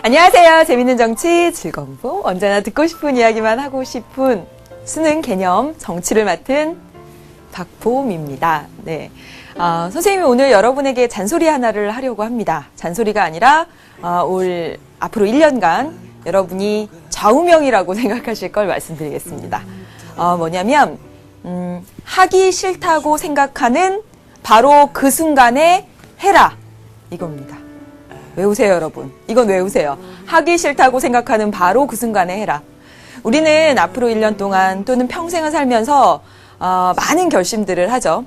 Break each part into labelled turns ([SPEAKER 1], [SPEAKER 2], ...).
[SPEAKER 1] 안녕하세요. 재밌는 정치 즐거운 보 언제나 듣고 싶은 이야기만 하고 싶은 수능 개념 정치를 맡은 박보미입니다. 네, 선생님이 오늘 여러분에게 잔소리 하나를 하려고 합니다. 잔소리가 아니라 앞으로 1년간 여러분이 좌우명이라고 생각하실 걸 말씀드리겠습니다. 뭐냐면 하기 싫다고 생각하는 바로 그 순간에 해라 이겁니다. 외우세요, 여러분. 이건 외우세요. 하기 싫다고 생각하는 바로 그 순간에 해라. 우리는 앞으로 1년 동안 또는 평생을 살면서 많은 결심들을 하죠.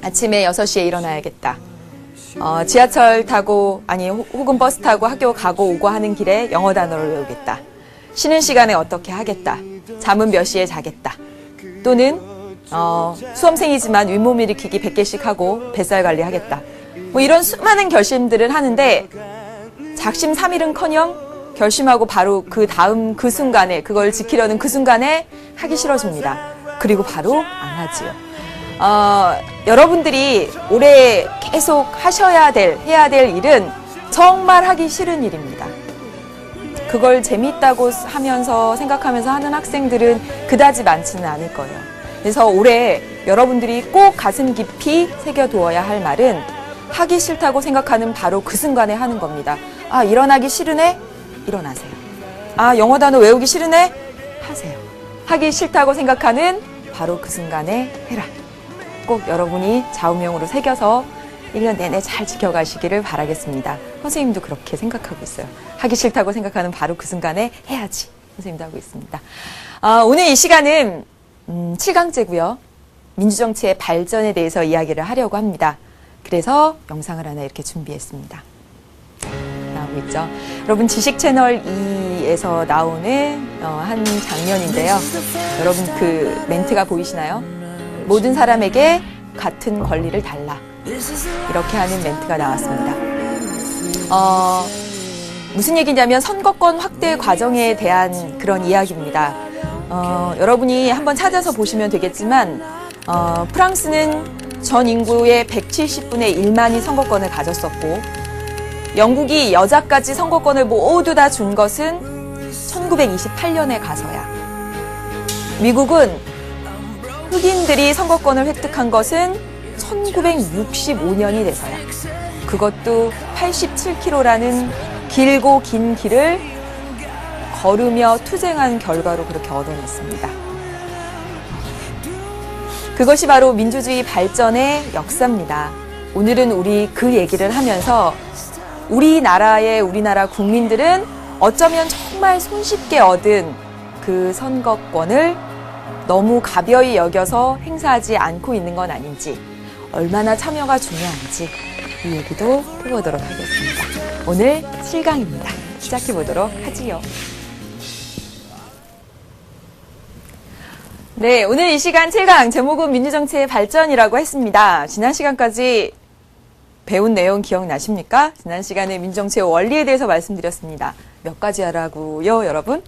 [SPEAKER 1] 아침에 6시에 일어나야겠다. 지하철 타고 혹은 버스 타고 학교 가고 오고 하는 길에 영어 단어를 외우겠다. 쉬는 시간에 어떻게 하겠다. 잠은 몇 시에 자겠다. 또는 수험생이지만 윗몸 일으키기 100개씩 하고 뱃살 관리하겠다. 뭐 이런 수많은 결심들을 하는데 작심삼일은커녕 결심하고 바로 그 다음 그 순간에 그걸 지키려는 그 순간에 하기 싫어집니다. 그리고 바로 안 하지요. 여러분들이 올해 계속 해야 될 일은 정말 하기 싫은 일입니다. 그걸 재미있다고 생각하면서 하는 학생들은 그다지 많지는 않을 거예요. 그래서 올해 여러분들이 꼭 가슴 깊이 새겨두어야 할 말은 하기 싫다고 생각하는 바로 그 순간에 하는 겁니다. 일어나기 싫으네? 일어나세요. 영어 단어 외우기 싫으네? 하세요. 하기 싫다고 생각하는 바로 그 순간에 해라. 꼭 여러분이 좌우명으로 새겨서 1년 내내 잘 지켜가시기를 바라겠습니다. 선생님도 그렇게 생각하고 있어요. 하기 싫다고 생각하는 바로 그 순간에 해야지. 선생님도 하고 있습니다. 오늘 이 시간은 7강제고요. 민주정치의 발전에 대해서 이야기를 하려고 합니다. 그래서 영상을 하나 이렇게 준비했습니다. 나오고 있죠. 여러분 지식 채널 2에서 나오는 한 장면인데요. 여러분 그 멘트가 보이시나요? 모든 사람에게 같은 권리를 달라. 이렇게 하는 멘트가 나왔습니다. 무슨 얘기냐면 선거권 확대 과정에 대한 그런 이야기입니다. 여러분이 한번 찾아서 보시면 되겠지만 프랑스는 전 인구의 170분의 1만이 선거권을 가졌었고 영국이 여자까지 선거권을 모두 다 준 것은 1928년에 가서야. 미국은 흑인들이 선거권을 획득한 것은 1965년이 돼서야. 그것도 87km라는 길고 긴 길을 걸으며 투쟁한 결과로 그렇게 얻어냈습니다. 그것이 바로 민주주의 발전의 역사입니다. 오늘은 우리 그 얘기를 하면서 우리나라 국민들은 어쩌면 정말 손쉽게 얻은 그 선거권을 너무 가벼이 여겨서 행사하지 않고 있는 건 아닌지, 얼마나 참여가 중요한지 이 얘기도 해보도록 하겠습니다. 오늘 7강입니다. 시작해보도록 하지요. 네, 오늘 이 시간 7강 제목은 민주정치의 발전이라고 했습니다. 지난 시간까지 배운 내용 기억나십니까? 지난 시간에 민주정치의 원리에 대해서 말씀드렸습니다. 몇 가지 하라고요, 여러분?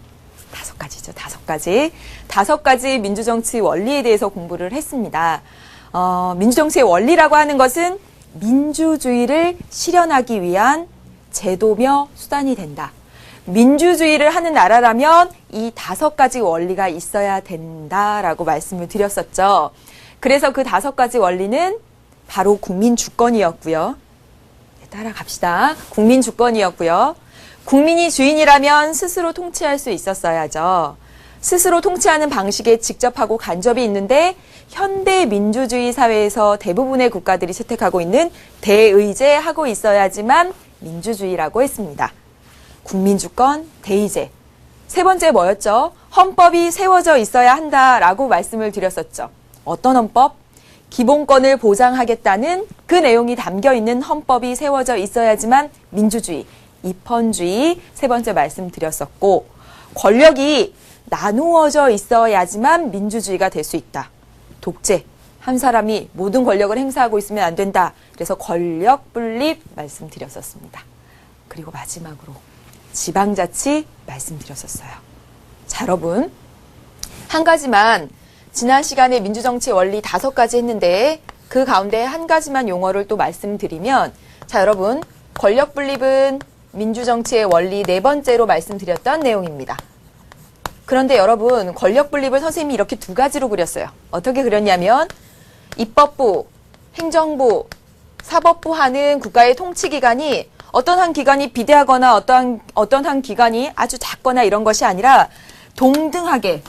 [SPEAKER 1] 5가지죠, 5가지. 5가지 민주정치 원리에 대해서 공부를 했습니다. 민주정치의 원리라고 하는 것은 민주주의를 실현하기 위한 제도며 수단이 된다. 민주주의를 하는 나라라면 이 5가지 원리가 있어야 된다라고 말씀을 드렸었죠. 그래서 그 5가지 원리는 바로 국민주권이었고요. 따라갑시다. 국민주권이었고요. 국민이 주인이라면 스스로 통치할 수 있었어야죠. 스스로 통치하는 방식에 직접하고 간접이 있는데 현대 민주주의 사회에서 대부분의 국가들이 채택하고 있는 대의제하고 있어야지만 민주주의라고 했습니다. 국민주권, 대의제. 세 번째 뭐였죠? 헌법이 세워져 있어야 한다라고 말씀을 드렸었죠. 어떤 헌법? 기본권을 보장하겠다는 그 내용이 담겨 있는 헌법이 세워져 있어야지만 민주주의, 입헌주의 세 번째 말씀드렸었고, 권력이 나누어져 있어야지만 민주주의가 될 수 있다. 독재, 한 사람이 모든 권력을 행사하고 있으면 안 된다. 그래서 권력 분립 말씀드렸었습니다. 그리고 마지막으로 지방자치 말씀드렸었어요. 자, 여러분 한 가지만 지난 시간에 민주정치 원리 5가지 했는데 그 가운데 한 가지만 용어를 또 말씀드리면, 자, 여러분 권력 분립은 민주정치의 원리 네 번째로 말씀드렸던 내용입니다. 그런데 여러분, 권력 분립을 선생님이 이렇게 두 가지로 그렸어요. 어떻게 그렸냐면 입법부, 행정부, 사법부 하는 국가의 통치기관이 어떤 한 기관이 비대하거나 어떤 한 기관이 아주 작거나 이런 것이 아니라 동등하게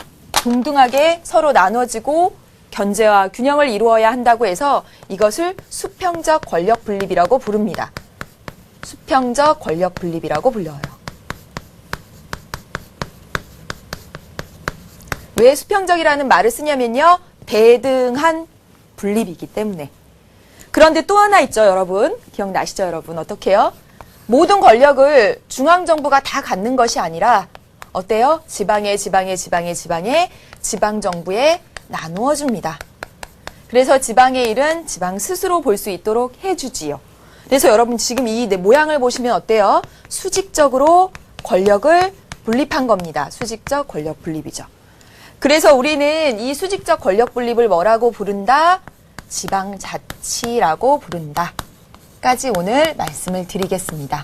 [SPEAKER 1] 서로 나눠지고 견제와 균형을 이루어야 한다고 해서 이것을 수평적 권력 분립이라고 부릅니다. 수평적 권력 분립이라고 불려요. 왜 수평적이라는 말을 쓰냐면요. 대등한 분립이기 때문에. 그런데 또 하나 있죠, 여러분. 기억나시죠, 여러분? 어떻게요? 모든 권력을 중앙정부가 다 갖는 것이 아니라 어때요? 지방정부에 나누어 줍니다. 그래서 지방의 일은 지방 스스로 볼 수 있도록 해주지요. 그래서 여러분 지금 이 모양을 보시면 어때요? 수직적으로 권력을 분립한 겁니다. 수직적 권력 분립이죠. 그래서 우리는 이 수직적 권력 분립을 뭐라고 부른다? 지방자치라고 부른다. 까지 오늘 말씀을 드리겠습니다.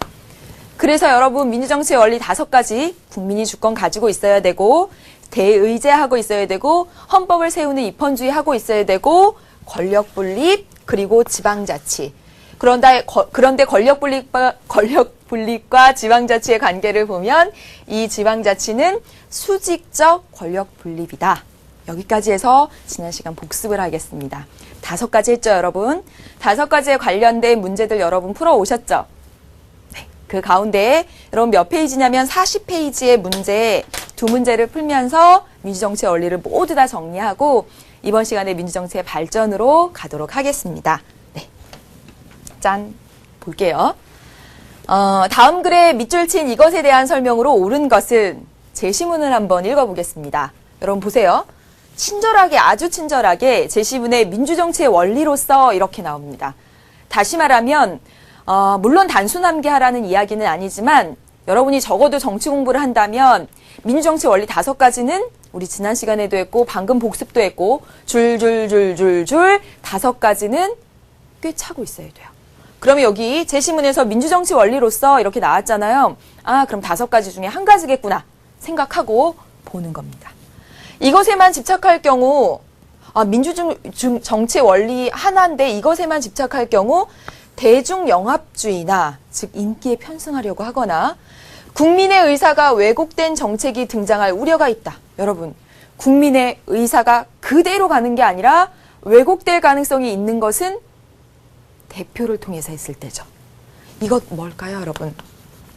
[SPEAKER 1] 그래서 여러분 민주정치의 원리 5가지, 국민이 주권 가지고 있어야 되고 대의제하고 있어야 되고 헌법을 세우는 입헌주의하고 있어야 되고 권력 분립 그리고 지방자치. 그런데 권력 분립과 지방자치의 관계를 보면 이 지방자치는 수직적 권력 분립이다. 여기까지 해서 지난 시간 복습을 하겠습니다. 5가지 했죠, 여러분? 5가지에 관련된 문제들 여러분 풀어오셨죠? 네. 그 가운데 여러분 몇 페이지냐면 40페이지의 문제 2문제를 풀면서 민주정치의 원리를 모두 다 정리하고 이번 시간에 민주정치의 발전으로 가도록 하겠습니다. 네. 짠! 볼게요. 다음 글에 밑줄 친 이것에 대한 설명으로 옳은 것은 제시문을 한번 읽어보겠습니다. 여러분 보세요. 친절하게, 아주 친절하게 제시문에 민주정치의 원리로서 이렇게 나옵니다. 다시 말하면 물론 단순함게 하라는 이야기는 아니지만 여러분이 적어도 정치 공부를 한다면 민주정치 원리 5가지는 우리 지난 시간에도 했고 방금 복습도 했고 줄줄줄줄줄 5가지는 꽤 차고 있어야 돼요. 그러면 여기 제시문에서 민주정치 원리로서 이렇게 나왔잖아요. 아, 그럼 5가지 중에 한 가지겠구나 생각하고 보는 겁니다. 이것에만 집착할 경우 민주정치 원리 하나인데 이것에만 집착할 경우 대중영합주의나 즉 인기에 편승하려고 하거나 국민의 의사가 왜곡된 정책이 등장할 우려가 있다. 여러분, 국민의 의사가 그대로 가는 게 아니라 왜곡될 가능성이 있는 것은 대표를 통해서 했을 때죠. 이것 뭘까요, 여러분?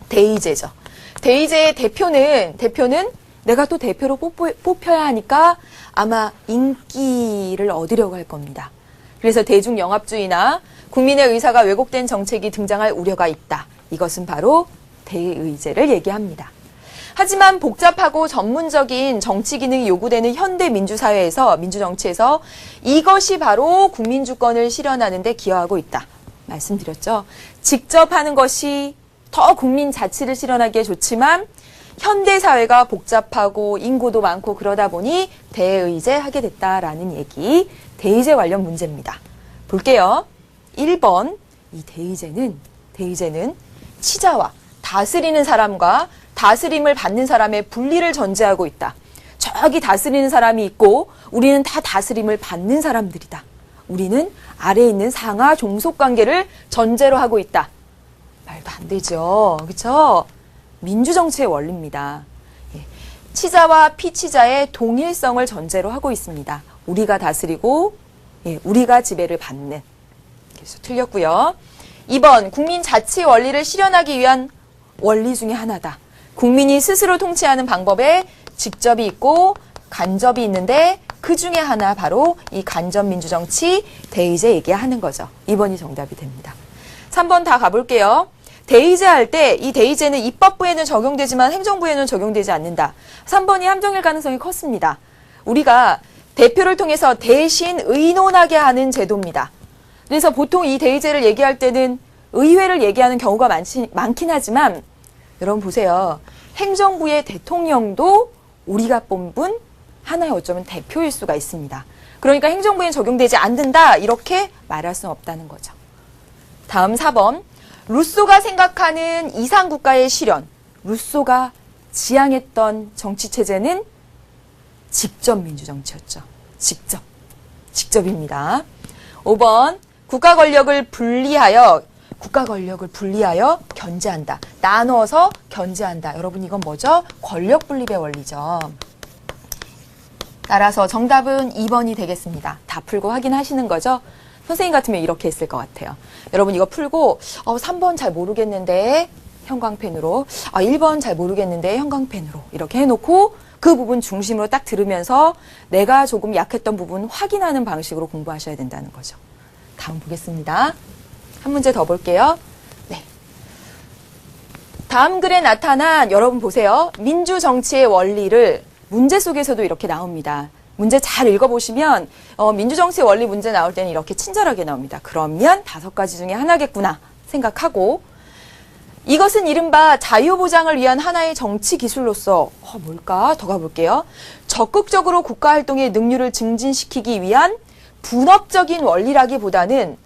[SPEAKER 1] 대의제죠. 대의제의 대표는 내가 또 대표로 뽑혀야 하니까 아마 인기를 얻으려고 할 겁니다. 그래서 대중영합주의나 국민의 의사가 왜곡된 정책이 등장할 우려가 있다. 이것은 바로 대의제를 얘기합니다. 하지만 복잡하고 전문적인 정치 기능이 요구되는 현대 민주사회에서, 민주정치에서 이것이 바로 국민주권을 실현하는 데 기여하고 있다. 말씀드렸죠. 직접 하는 것이 더 국민 자치를 실현하기에 좋지만 현대사회가 복잡하고 인구도 많고 그러다 보니 대의제 하게 됐다라는 얘기, 대의제 관련 문제입니다. 볼게요. 1번, 이 대의제는 치자와 다스리는 사람과 다스림을 받는 사람의 분리를 전제하고 있다. 저기 다스리는 사람이 있고 우리는 다 다스림을 받는 사람들이다. 우리는 아래에 있는 상하 종속 관계를 전제로 하고 있다. 말도 안 되죠. 그렇죠? 민주정치의 원리입니다. 치자와 피치자의 동일성을 전제로 하고 있습니다. 우리가 다스리고 우리가 지배를 받는. 그래서 틀렸고요. 2번, 국민 자치 원리를 실현하기 위한 원리 중에 하나다. 국민이 스스로 통치하는 방법에 직접이 있고 간접이 있는데 그 중에 하나 바로 이 간접 민주정치 대의제 얘기하는 거죠. 2번이 정답이 됩니다. 3번 다 가볼게요. 대의제 할 때 이 대의제는 입법부에는 적용되지만 행정부에는 적용되지 않는다. 3번이 함정일 가능성이 컸습니다. 우리가 대표를 통해서 대신 의논하게 하는 제도입니다. 그래서 보통 이 대의제를 얘기할 때는 의회를 얘기하는 경우가 많긴 하지만 여러분 보세요. 행정부의 대통령도 우리가 뽑은 하나의 어쩌면 대표일 수가 있습니다. 그러니까 행정부에는 적용되지 않는다 이렇게 말할 수는 없다는 거죠. 다음 4번. 루소가 생각하는 이상국가의 실현, 루소가 지향했던 정치체제는 직접 민주정치였죠. 직접입니다. 5번, 국가 권력을 분리하여 견제한다. 나눠서 견제한다. 여러분 이건 뭐죠? 권력 분립의 원리죠. 따라서 정답은 2번이 되겠습니다. 다 풀고 확인하시는 거죠? 선생님 같으면 이렇게 했을 것 같아요. 여러분 이거 풀고 3번 잘 모르겠는데 형광펜으로 1번 잘 모르겠는데 형광펜으로 이렇게 해놓고 그 부분 중심으로 딱 들으면서 내가 조금 약했던 부분 확인하는 방식으로 공부하셔야 된다는 거죠. 다음 보겠습니다. 한 문제 더 볼게요. 네. 다음 글에 나타난 여러분 보세요. 민주정치의 원리를 문제 속에서도 이렇게 나옵니다. 문제 잘 읽어보시면 민주정치의 원리 문제 나올 때는 이렇게 친절하게 나옵니다. 그러면 5가지 중에 하나겠구나 생각하고 이것은 이른바 자유보장을 위한 하나의 정치 기술로서 뭘까? 더 가볼게요. 적극적으로 국가활동의 능률을 증진시키기 위한 분업적인 원리라기보다는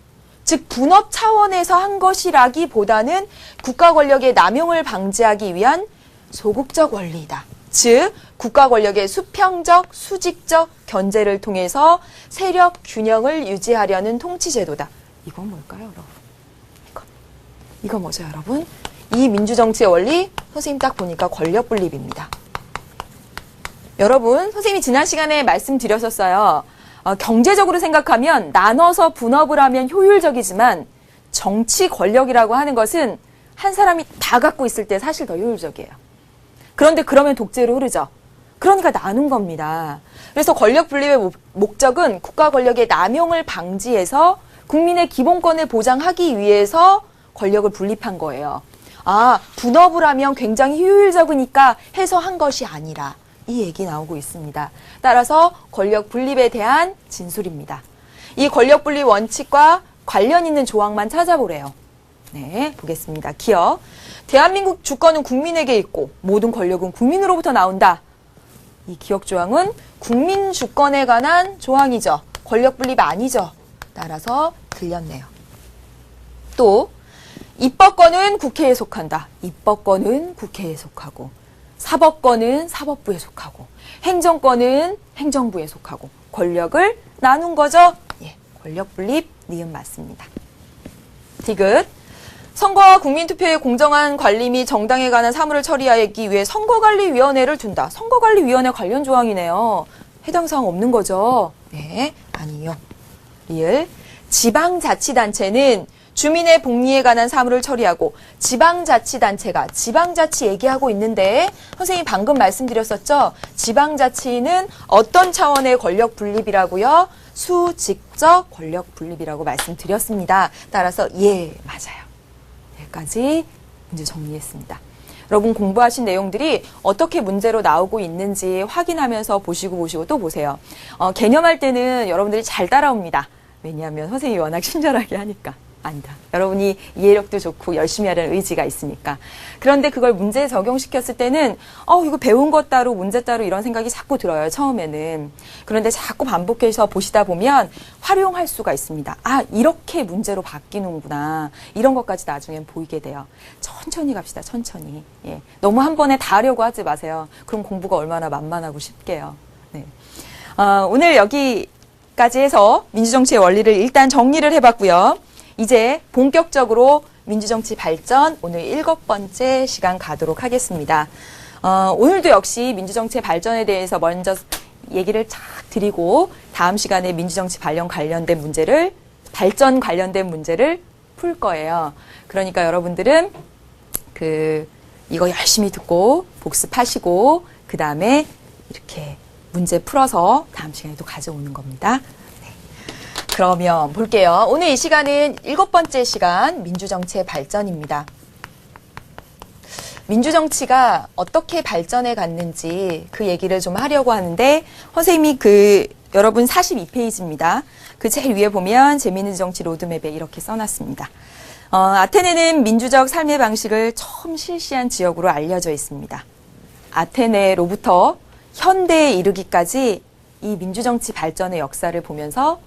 [SPEAKER 1] 즉 분업 차원에서 한 것이라기보다는 국가 권력의 남용을 방지하기 위한 소극적 원리이다. 즉 국가 권력의 수평적, 수직적 견제를 통해서 세력 균형을 유지하려는 통치제도다. 이건 뭘까요, 여러분? 이거 뭐죠, 여러분? 이 민주정치의 원리, 선생님 딱 보니까 권력 분립입니다. 여러분, 선생님이 지난 시간에 말씀드렸었어요. 경제적으로 생각하면 나눠서 분업을 하면 효율적이지만 정치 권력이라고 하는 것은 한 사람이 다 갖고 있을 때 사실 더 효율적이에요. 그런데 그러면 독재로 흐르죠. 그러니까 나눈 겁니다. 그래서 권력 분립의 목적은 국가 권력의 남용을 방지해서 국민의 기본권을 보장하기 위해서 권력을 분립한 거예요. 분업을 하면 굉장히 효율적이니까 해서 한 것이 아니라 이 얘기 나오고 있습니다. 따라서 권력 분립에 대한 진술입니다. 이 권력 분립 원칙과 관련 있는 조항만 찾아보래요. 네, 보겠습니다. 기억. 대한민국 주권은 국민에게 있고 모든 권력은 국민으로부터 나온다. 이 기억 조항은 국민 주권에 관한 조항이죠. 권력 분립 아니죠. 따라서 틀렸네요. 또 입법권은 국회에 속한다. 입법권은 국회에 속하고 사법권은 사법부에 속하고 행정권은 행정부에 속하고 권력을 나눈 거죠. 예, 권력 분립 니은 맞습니다. 디귿. 선거와 국민투표의 공정한 관리 및 정당에 관한 사무를 처리하기 위해 선거관리위원회를 둔다. 선거관리위원회 관련 조항이네요. 해당 사항 없는 거죠? 네, 아니요. 리을. 지방자치단체는 주민의 복리에 관한 사무를 처리하고 지방자치단체가 지방자치 얘기하고 있는데 선생님이 방금 말씀드렸었죠? 지방자치는 어떤 차원의 권력 분립이라고요? 수직적 권력 분립이라고 말씀드렸습니다. 따라서 예, 맞아요. 여기까지 문제 정리했습니다. 여러분 공부하신 내용들이 어떻게 문제로 나오고 있는지 확인하면서 보시고 또 보세요. 개념할 때는 여러분들이 잘 따라옵니다. 왜냐하면 선생님이 워낙 친절하게 하니까. 아니다. 여러분이 이해력도 좋고 열심히 하려는 의지가 있으니까. 그런데 그걸 문제에 적용시켰을 때는 이거 배운 것 따로 문제 따로 이런 생각이 자꾸 들어요. 처음에는. 그런데 자꾸 반복해서 보시다 보면 활용할 수가 있습니다. 이렇게 문제로 바뀌는구나. 이런 것까지 나중엔 보이게 돼요. 천천히 갑시다. 천천히. 예. 너무 한 번에 다 하려고 하지 마세요. 그럼 공부가 얼마나 만만하고 쉽게요. 네. 오늘 여기까지 해서 민주정치의 원리를 일단 정리를 해봤고요. 이제 본격적으로 민주정치 발전 오늘 7번째 시간 가도록 하겠습니다. 오늘도 역시 민주정치의 발전에 대해서 먼저 얘기를 쫙 드리고 다음 시간에 민주정치 발전 관련된 문제를 풀 거예요. 그러니까 여러분들은 이거 열심히 듣고 복습하시고 그 다음에 이렇게 문제 풀어서 다음 시간에도 가져오는 겁니다. 그러면 볼게요. 오늘 이 시간은 7번째 시간 민주정치의 발전입니다. 민주정치가 어떻게 발전해 갔는지 그 얘기를 좀 하려고 하는데 선생님이 여러분 42페이지입니다. 그 제일 위에 보면 재미있는 정치 로드맵에 이렇게 써놨습니다. 아테네는 민주적 삶의 방식을 처음 실시한 지역으로 알려져 있습니다. 아테네로부터 현대에 이르기까지 이 민주정치 발전의 역사를 보면서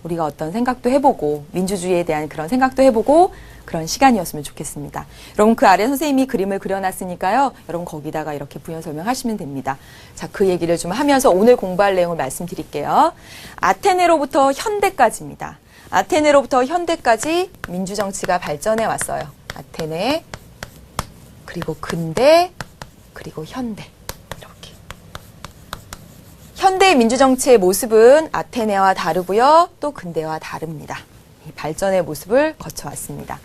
[SPEAKER 1] 우리가 어떤 생각도 해보고 민주주의에 대한 그런 생각도 해보고 그런 시간이었으면 좋겠습니다. 여러분 그 아래 선생님이 그림을 그려놨으니까요. 여러분 거기다가 이렇게 부연 설명하시면 됩니다. 자, 그 얘기를 좀 하면서 오늘 공부할 내용을 말씀드릴게요. 아테네로부터 현대까지입니다. 아테네로부터 현대까지 민주정치가 발전해 왔어요. 아테네, 그리고 근대, 그리고 현대. 이렇게. 현대 민주정치의 모습은 아테네와 다르고요. 또 근대와 다릅니다. 이 발전의 모습을 거쳐왔습니다.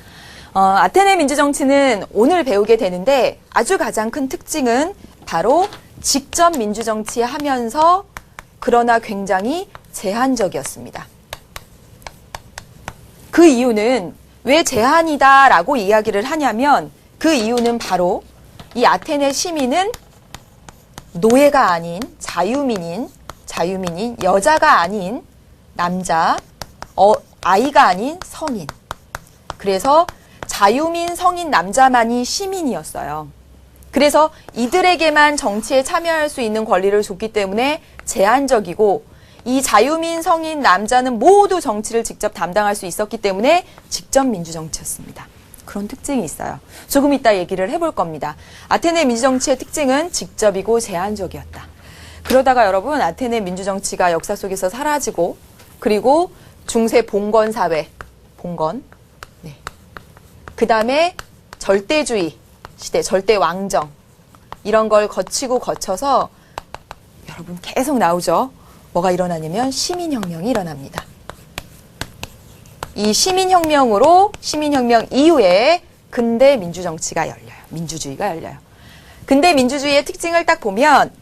[SPEAKER 1] 아테네 민주정치는 오늘 배우게 되는데 아주 가장 큰 특징은 바로 직접 민주정치 하면서 그러나 굉장히 제한적이었습니다. 그 이유는 왜 제한이다라고 이야기를 하냐면 그 이유는 바로 이 아테네 시민은 노예가 아닌 자유민인 여자가 아닌 남자, 아이가 아닌 성인. 그래서 자유민 성인 남자만이 시민이었어요. 그래서 이들에게만 정치에 참여할 수 있는 권리를 줬기 때문에 제한적이고 이 자유민 성인 남자는 모두 정치를 직접 담당할 수 있었기 때문에 직접 민주정치였습니다. 그런 특징이 있어요. 조금 이따 얘기를 해볼 겁니다. 아테네 민주정치의 특징은 직접이고 제한적이었다. 그러다가 여러분 아테네 민주정치가 역사 속에서 사라지고 그리고 중세 봉건 사회, 봉건, 네. 그 다음에 절대주의 시대, 절대 왕정 이런 걸 거쳐서 여러분 계속 나오죠. 뭐가 일어나냐면 시민혁명이 일어납니다. 이 시민혁명 이후에 근대 민주정치가 열려요. 민주주의가 열려요. 근대 민주주의의 특징을 딱 보면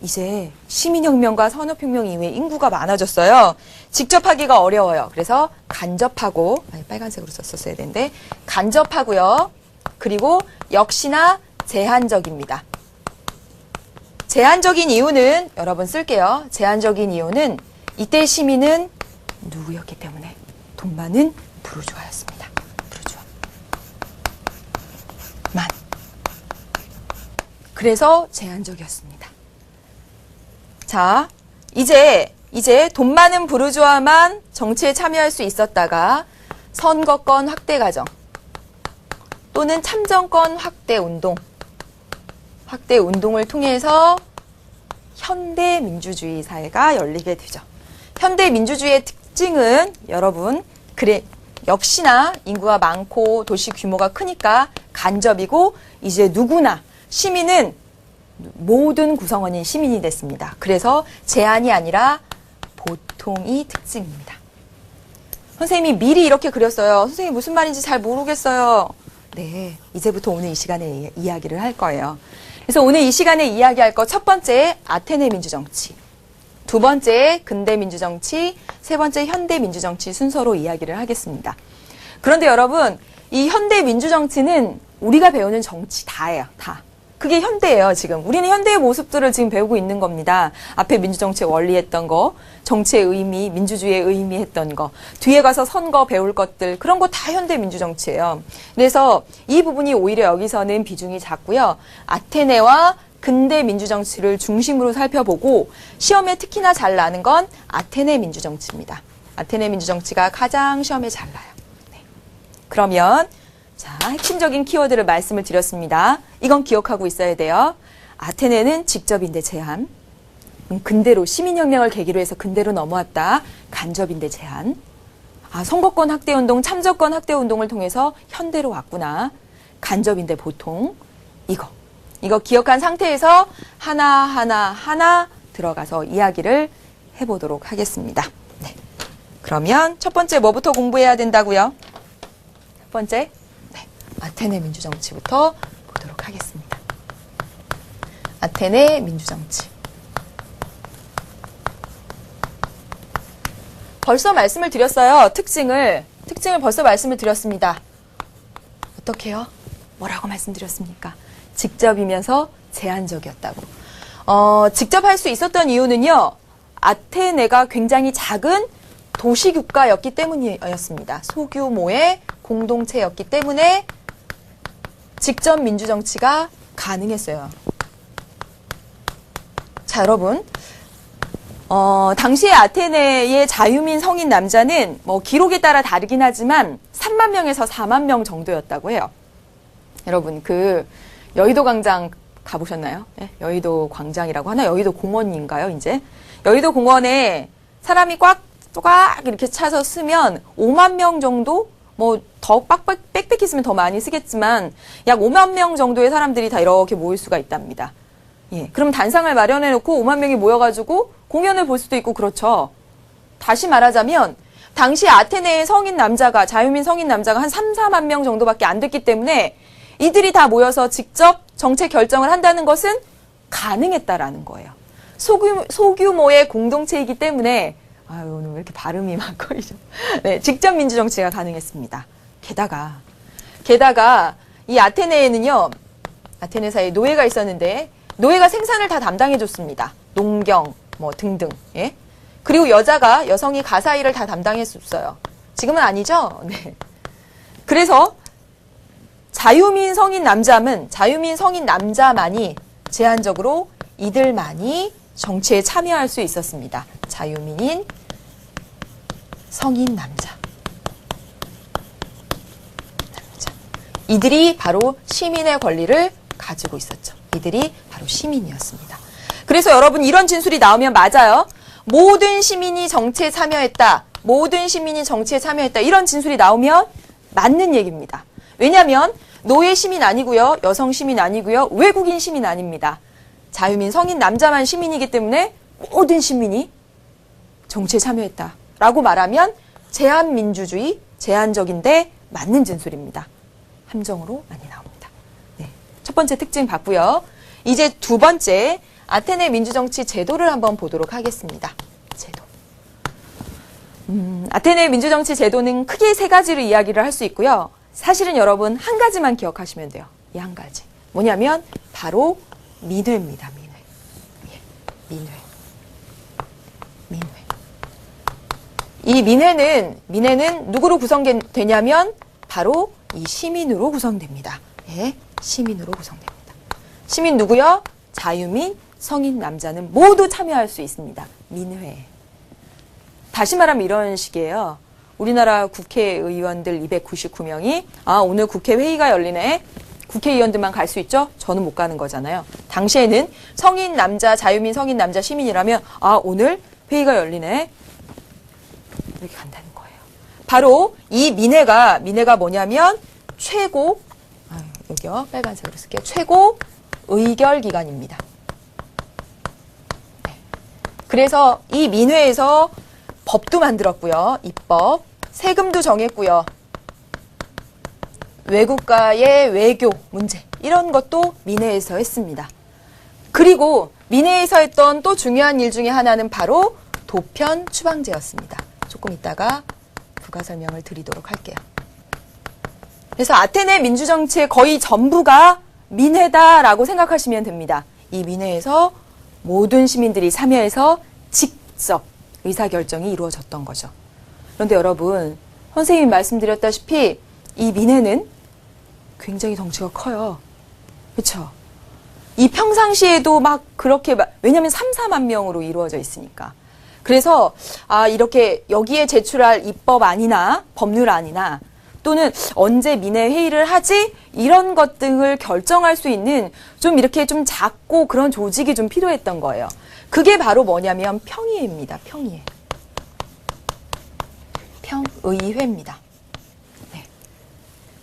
[SPEAKER 1] 이제 시민혁명과 산업혁명 이후에 인구가 많아졌어요. 직접 하기가 어려워요. 그래서 간접하고, 빨간색으로 썼었어야 되는데, 간접하고요. 그리고 역시나 제한적입니다. 제한적인 이유는, 여러분 쓸게요. 제한적인 이유는 이때 시민은 누구였기 때문에 돈 많은 부르주아였습니다. 부르주아. 만. 그래서 제한적이었습니다. 자, 이제 돈 많은 부르주아만 정치에 참여할 수 있었다가 선거권 확대 과정 또는 참정권 확대 운동을 통해서 현대 민주주의 사회가 열리게 되죠. 현대 민주주의의 특징은 여러분 역시나 인구가 많고 도시 규모가 크니까 간접이고 이제 누구나 시민은 모든 구성원이 시민이 됐습니다. 그래서 제한이 아니라 보통이 특징입니다. 선생님이 미리 이렇게 그렸어요. 선생님 무슨 말인지 잘 모르겠어요. 네, 이제부터 오늘 이 시간에 이야기를 할 거예요. 그래서 오늘 이 시간에 이야기할 거 첫 번째 아테네 민주정치, 두 번째 근대 민주정치, 세 번째 현대 민주정치 순서로 이야기를 하겠습니다. 그런데 여러분, 이 현대 민주정치는 우리가 배우는 정치 다예요. 다. 그게 현대예요, 지금. 우리는 현대의 모습들을 지금 배우고 있는 겁니다. 앞에 민주정치의 원리 했던 거, 정치의 의미, 민주주의의 의미 했던 거, 뒤에 가서 선거 배울 것들, 그런 거 다 현대 민주정치예요. 그래서 이 부분이 오히려 여기서는 비중이 작고요. 아테네와 근대 민주정치를 중심으로 살펴보고 시험에 특히나 잘 나는 건 아테네 민주정치입니다. 아테네 민주정치가 가장 시험에 잘 나요. 네. 그러면 자, 핵심적인 키워드를 말씀을 드렸습니다. 이건 기억하고 있어야 돼요. 아테네는 직접인데 제한. 근대로 시민혁명을 계기로 해서 근대로 넘어왔다. 간접인데 제한. 선거권 확대운동, 참정권 확대운동을 통해서 현대로 왔구나. 간접인데 보통. 이거 기억한 상태에서 하나 들어가서 이야기를 해보도록 하겠습니다. 네. 그러면 첫 번째 뭐부터 공부해야 된다고요? 첫 번째. 아테네 민주정치부터 보도록 하겠습니다. 아테네 민주정치. 벌써 말씀을 드렸어요. 특징을 벌써 말씀을 드렸습니다. 어떻게요? 뭐라고 말씀드렸습니까? 직접이면서 제한적이었다고. 직접 할 수 있었던 이유는요. 아테네가 굉장히 작은 도시국가였기 때문이었습니다. 소규모의 공동체였기 때문에 직접 민주정치가 가능했어요. 자, 여러분. 당시에 아테네의 자유민 성인 남자는 기록에 따라 다르긴 하지만 3만 명에서 4만 명 정도였다고 해요. 여러분, 그 여의도 광장 가보셨나요? 네? 여의도 광장이라고 하나? 여의도 공원인가요, 이제? 여의도 공원에 사람이 꽉 이렇게 차서 쓰면 5만 명 정도? 뭐 더 빽빽히 쓰면 더 많이 쓰겠지만 약 5만 명 정도의 사람들이 다 이렇게 모일 수가 있답니다. 예, 그럼 단상을 마련해 놓고 5만 명이 모여가지고 공연을 볼 수도 있고 그렇죠. 다시 말하자면 당시 아테네의 성인 남자가 자유민 성인 남자가 한 3, 4만 명 정도밖에 안 됐기 때문에 이들이 다 모여서 직접 정책 결정을 한다는 것은 가능했다라는 거예요. 소규모의 공동체이기 때문에 아유, 오늘 왜 이렇게 발음이 막 거리죠? 네, 직접 민주정치가 가능했습니다. 게다가 이 아테네에는요, 아테네사에 노예가 있었는데 노예가 생산을 다 담당해줬습니다. 농경 뭐 등등. 예? 그리고 여성이 가사 일을 다 담당했었어요. 지금은 아니죠? 네. 그래서 자유민 성인 남자만이 제한적으로 이들만이 정치에 참여할 수 있었습니다. 자유민인 성인 남자. 이들이 바로 시민의 권리를 가지고 있었죠. 이들이 바로 시민이었습니다. 그래서 여러분 이런 진술이 나오면 맞아요. 모든 시민이 정치에 참여했다. 이런 진술이 나오면 맞는 얘기입니다. 왜냐하면 노예 시민 아니고요. 여성 시민 아니고요. 외국인 시민 아닙니다. 자유민 성인 남자만 시민이기 때문에 모든 시민이 정치에 참여했다라고 말하면 제한민주주의, 제한적인데 맞는 진술입니다. 함정으로 많이 나옵니다. 네, 첫 번째 특징 봤고요. 이제 두 번째 아테네 민주정치 제도를 한번 보도록 하겠습니다. 제도. 아테네 민주정치 제도는 크게 세 가지로 이야기를 할 수 있고요. 사실은 여러분 한 가지만 기억하시면 돼요. 이 한 가지. 뭐냐면 바로 민회입니다. 민회. 이 민회는 누구로 구성되냐면 바로 이 시민으로 구성됩니다. 예, 시민으로 구성됩니다. 시민 누구요? 자유민, 성인 남자는 모두 참여할 수 있습니다. 민회. 다시 말하면 이런 식이에요. 우리나라 국회의원들 299명이 오늘 국회 회의가 열리네. 국회의원들만 갈 수 있죠? 저는 못 가는 거잖아요. 당시에는 성인 남자, 자유민 성인 남자 시민이라면 오늘 회의가 열리네. 이렇게 간다는 거예요. 바로 이 민회가 뭐냐면 최고 여기요. 빨간색으로 쓸게요. 최고 의결 기관입니다. 네. 그래서 이 민회에서 법도 만들었고요. 입법, 세금도 정했고요. 외국과의 외교 문제 이런 것도 민회에서 했습니다. 그리고 민회에서 했던 또 중요한 일 중에 하나는 바로 도편 추방제였습니다. 조금 이따가 부가 설명을 드리도록 할게요. 그래서 아테네 민주정치의 거의 전부가 민회다라고 생각하시면 됩니다. 이 민회에서 모든 시민들이 참여해서 직접 의사결정이 이루어졌던 거죠. 그런데 여러분, 선생님이 말씀드렸다시피 이 민회는 굉장히 덩치가 커요. 그렇죠? 이 평상시에도 막 그렇게 왜냐하면 3, 4만 명으로 이루어져 있으니까. 그래서 이렇게 여기에 제출할 입법안이나 법률안이나 또는 언제 민회 회의를 하지 이런 것 등을 결정할 수 있는 좀 이렇게 좀 작고 그런 조직이 좀 필요했던 거예요. 그게 바로 뭐냐면 평의회입니다. 평의회. 평의회입니다. 네.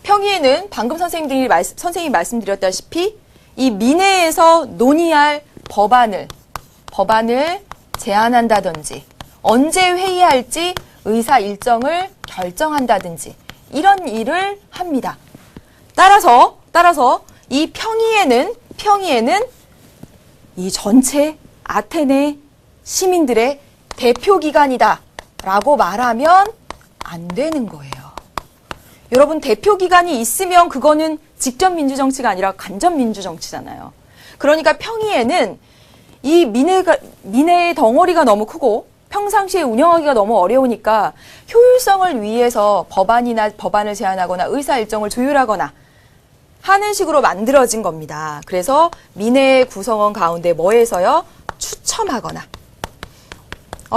[SPEAKER 1] 평의회는 방금 선생님이 말씀드렸다시피 이 민회에서 논의할 법안을 제안한다든지 언제 회의할지 의사 일정을 결정한다든지 이런 일을 합니다. 따라서 이 평의회는 이 전체 아테네 시민들의 대표기관이다라고 말하면 안 되는 거예요. 여러분 대표기관이 있으면 그거는 직접 민주정치가 아니라 간접 민주정치잖아요. 그러니까 평의회는 이 민회의 덩어리가 너무 크고 평상시에 운영하기가 너무 어려우니까 효율성을 위해서 법안을 제안하거나 의사 일정을 조율하거나 하는 식으로 만들어진 겁니다. 그래서 민회 구성원 가운데 뭐해서요? 추첨하거나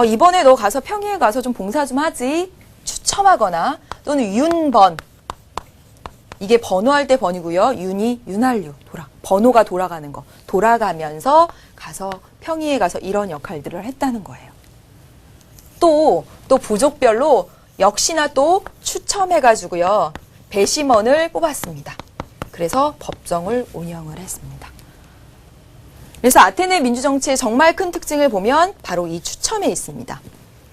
[SPEAKER 1] 이번에 너 가서 평의회 가서 좀 봉사 좀 하지? 추첨하거나 또는 윤번. 이게 번호할 때 번이고요. 윤이 윤활유, 번호가 돌아가는 거. 돌아가면서 가서 평의에 가서 이런 역할들을 했다는 거예요. 또 부족별로 역시나 또 추첨해가지고요. 배심원을 뽑았습니다. 그래서 법정을 운영을 했습니다. 그래서 아테네 민주정치의 정말 큰 특징을 보면 바로 이 추첨에 있습니다.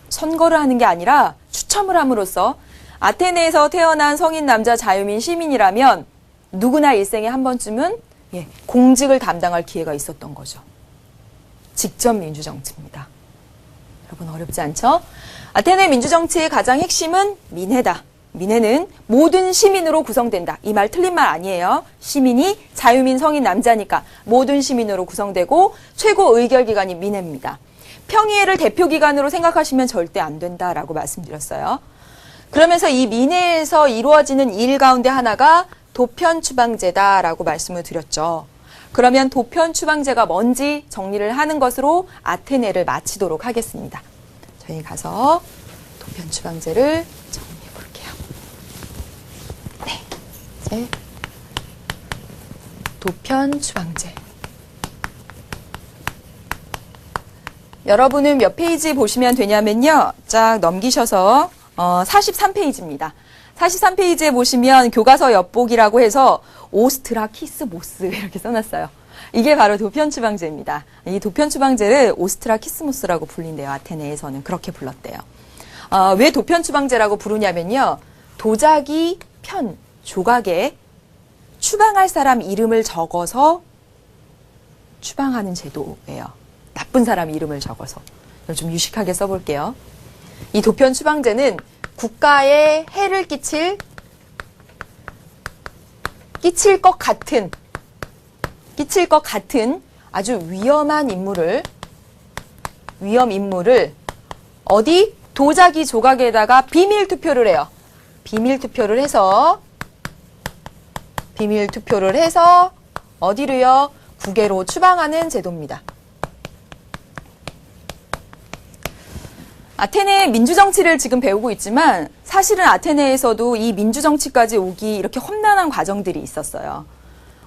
[SPEAKER 1] 선거를 하는 게 아니라 추첨을 함으로써 아테네에서 태어난 성인 남자 자유민 시민이라면 누구나 일생에 한 번쯤은 공직을 담당할 기회가 있었던 거죠. 직접 민주정치입니다. 여러분 어렵지 않죠? 아테네 민주정치의 가장 핵심은 민회다. 민회는 모든 시민으로 구성된다. 이 말 틀린 말 아니에요. 시민이 자유민 성인 남자니까 모든 시민으로 구성되고 최고 의결기관이 민회입니다. 평의회를 대표기관으로 생각하시면 절대 안 된다라고 말씀드렸어요. 그러면서 이 민회에서 이루어지는 일 가운데 하나가 도편추방제다라고 말씀을 드렸죠. 그러면 도편추방제가 뭔지 정리를 하는 것으로 아테네를 마치도록 하겠습니다. 저희 가서 도편추방제를 정리해 볼게요. 네, 이제 도편추방제. 여러분은 몇 페이지 보시면 되냐면요. 쫙 넘기셔서 43페이지입니다. 43페이지에 보시면 교과서 엿보기라고 해서 오스트라키스모스 이렇게 써놨어요. 이게 바로 도편추방제입니다. 이 도편추방제를 오스트라키스모스라고 불린대요. 아테네에서는 그렇게 불렀대요. 왜 도편추방제라고 부르냐면요. 도자기 편, 조각에 추방할 사람 이름을 적어서 추방하는 제도예요. 나쁜 사람 이름을 적어서. 이걸 좀 유식하게 써볼게요. 이 도편추방제는 국가에 해를 끼칠 것 같은 아주 위험 인물을 어디 도자기 조각에다가 비밀 투표를 해요. 비밀 투표를 해서 어디로요? 국외로 추방하는 제도입니다. 아테네 민주정치를 지금 배우고 있지만 사실은 아테네에서도 이 민주정치까지 오기 이렇게 험난한 과정들이 있었어요.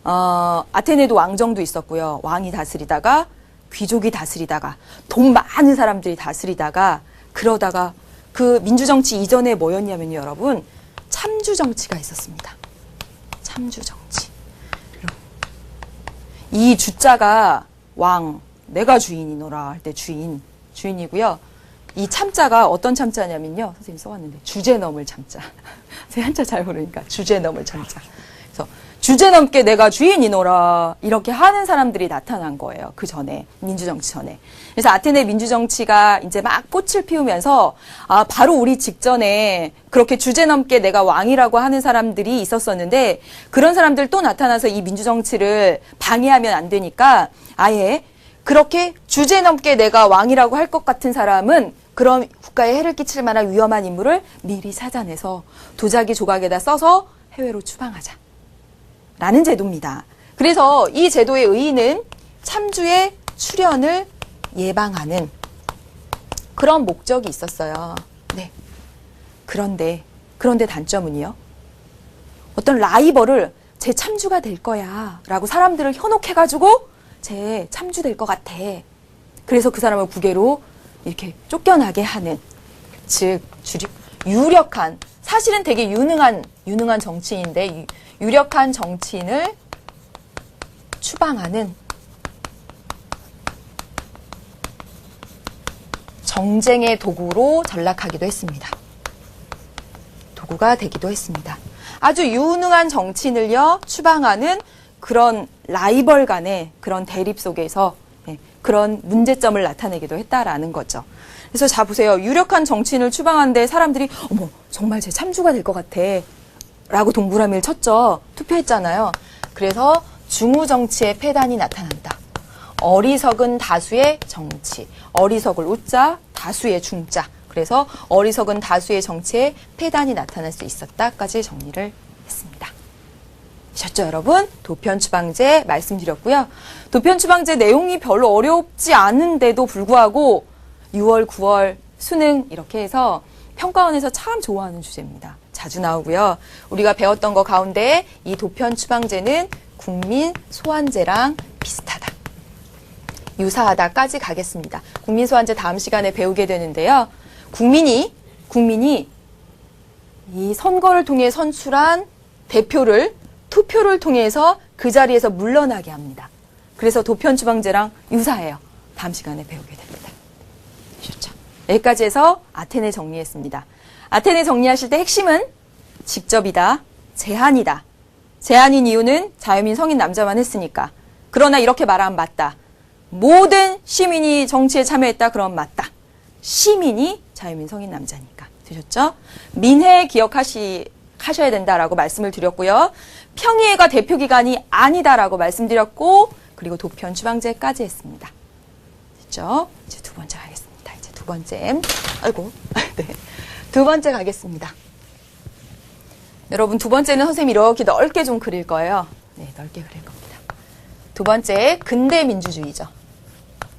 [SPEAKER 1] 아테네도 왕정도 있었고요. 왕이 다스리다가 귀족이 다스리다가 돈 많은 사람들이 다스리다가 그러다가 그 민주정치 이전에 뭐였냐면요, 여러분. 참주정치가 있었습니다. 참주정치. 이 주자가 왕, 내가 주인이노라 할 때 주인이고요. 이 참자가 어떤 참자냐면요. 선생님 써왔는데 주제넘을 참자. 제가 한자 잘 모르니까 주제넘을 참자. 그래서 주제넘게 내가 주인이노라 이렇게 하는 사람들이 나타난 거예요. 그 전에 민주정치 전에. 그래서 아테네 민주정치가 이제 막 꽃을 피우면서 바로 우리 직전에 그렇게 주제넘게 내가 왕이라고 하는 사람들이 있었었는데 그런 사람들 또 나타나서 이 민주정치를 방해하면 안 되니까 아예 그렇게 주제넘게 내가 왕이라고 할 것 같은 사람은 그런 국가에 해를 끼칠 만한 위험한 인물을 미리 찾아내서 도자기 조각에다 써서 해외로 추방하자. 라는 제도입니다. 그래서 이 제도의 의의는 참주의 출현을 예방하는 그런 목적이 있었어요. 네. 그런데 단점은요. 어떤 라이벌을 제 참주가 될 거야 라고 사람들을 현혹해가지고 제 참주될 것 같아. 그래서 그 사람을 국외로 이렇게 쫓겨나게 하는, 즉 유력한, 사실은 되게 유능한 정치인인데 유력한 정치인을 추방하는 정쟁의 도구로 전락하기도 했습니다. 도구가 되기도 했습니다. 아주 유능한 정치인을요 추방하는 그런 라이벌 간의 그런 대립 속에서 그런 문제점을 나타내기도 했다라는 거죠. 그래서 자 보세요. 유력한 정치인을 추방하는데 사람들이 어머 정말 제 참주가 될 것 같아 라고 동그라미를 쳤죠. 투표했잖아요. 그래서 중우정치의 폐단이 나타난다. 어리석은 다수의 정치. 어리석을 우자, 다수의 중자. 그래서 어리석은 다수의 정치의 폐단이 나타날 수 있었다까지 정리를 했습니다. 아셨죠, 여러분? 도편추방제 말씀드렸고요. 도편추방제 내용이 별로 어렵지 않은데도 불구하고 6월, 9월 수능 이렇게 해서 평가원에서 참 좋아하는 주제입니다. 자주 나오고요. 우리가 배웠던 거 가운데 이 도편 추방제는 국민 소환제랑 비슷하다. 유사하다까지 가겠습니다. 국민 소환제 다음 시간에 배우게 되는데요. 국민이 이 선거를 통해 선출한 대표를 투표를 통해서 그 자리에서 물러나게 합니다. 그래서 도편 추방제랑 유사해요. 다음 시간에 배우게 됩니다. 아셨죠? 여기까지 해서 아테네 정리했습니다. 아테네 정리하실 때 핵심은 직접이다, 제한이다. 제한인 이유는 자유민 성인 남자만 했으니까. 그러나 이렇게 말하면 맞다. 모든 시민이 정치에 참여했다. 그럼 맞다. 시민이 자유민 성인 남자니까. 되셨죠? 민회 기억하셔야 된다라고 말씀을 드렸고요. 평의회가 대표기관이 아니다라고 말씀드렸고, 그리고 도편 추방제까지 했습니다. 됐죠? 이제 두 번째 가겠습니다. 이제 두 번째. 아이고. 네. 두 번째 가겠습니다. 여러분, 두 번째는 선생님이 이렇게 넓게 좀 그릴 거예요. 네, 넓게 그릴 겁니다. 두 번째, 근대 민주주의죠.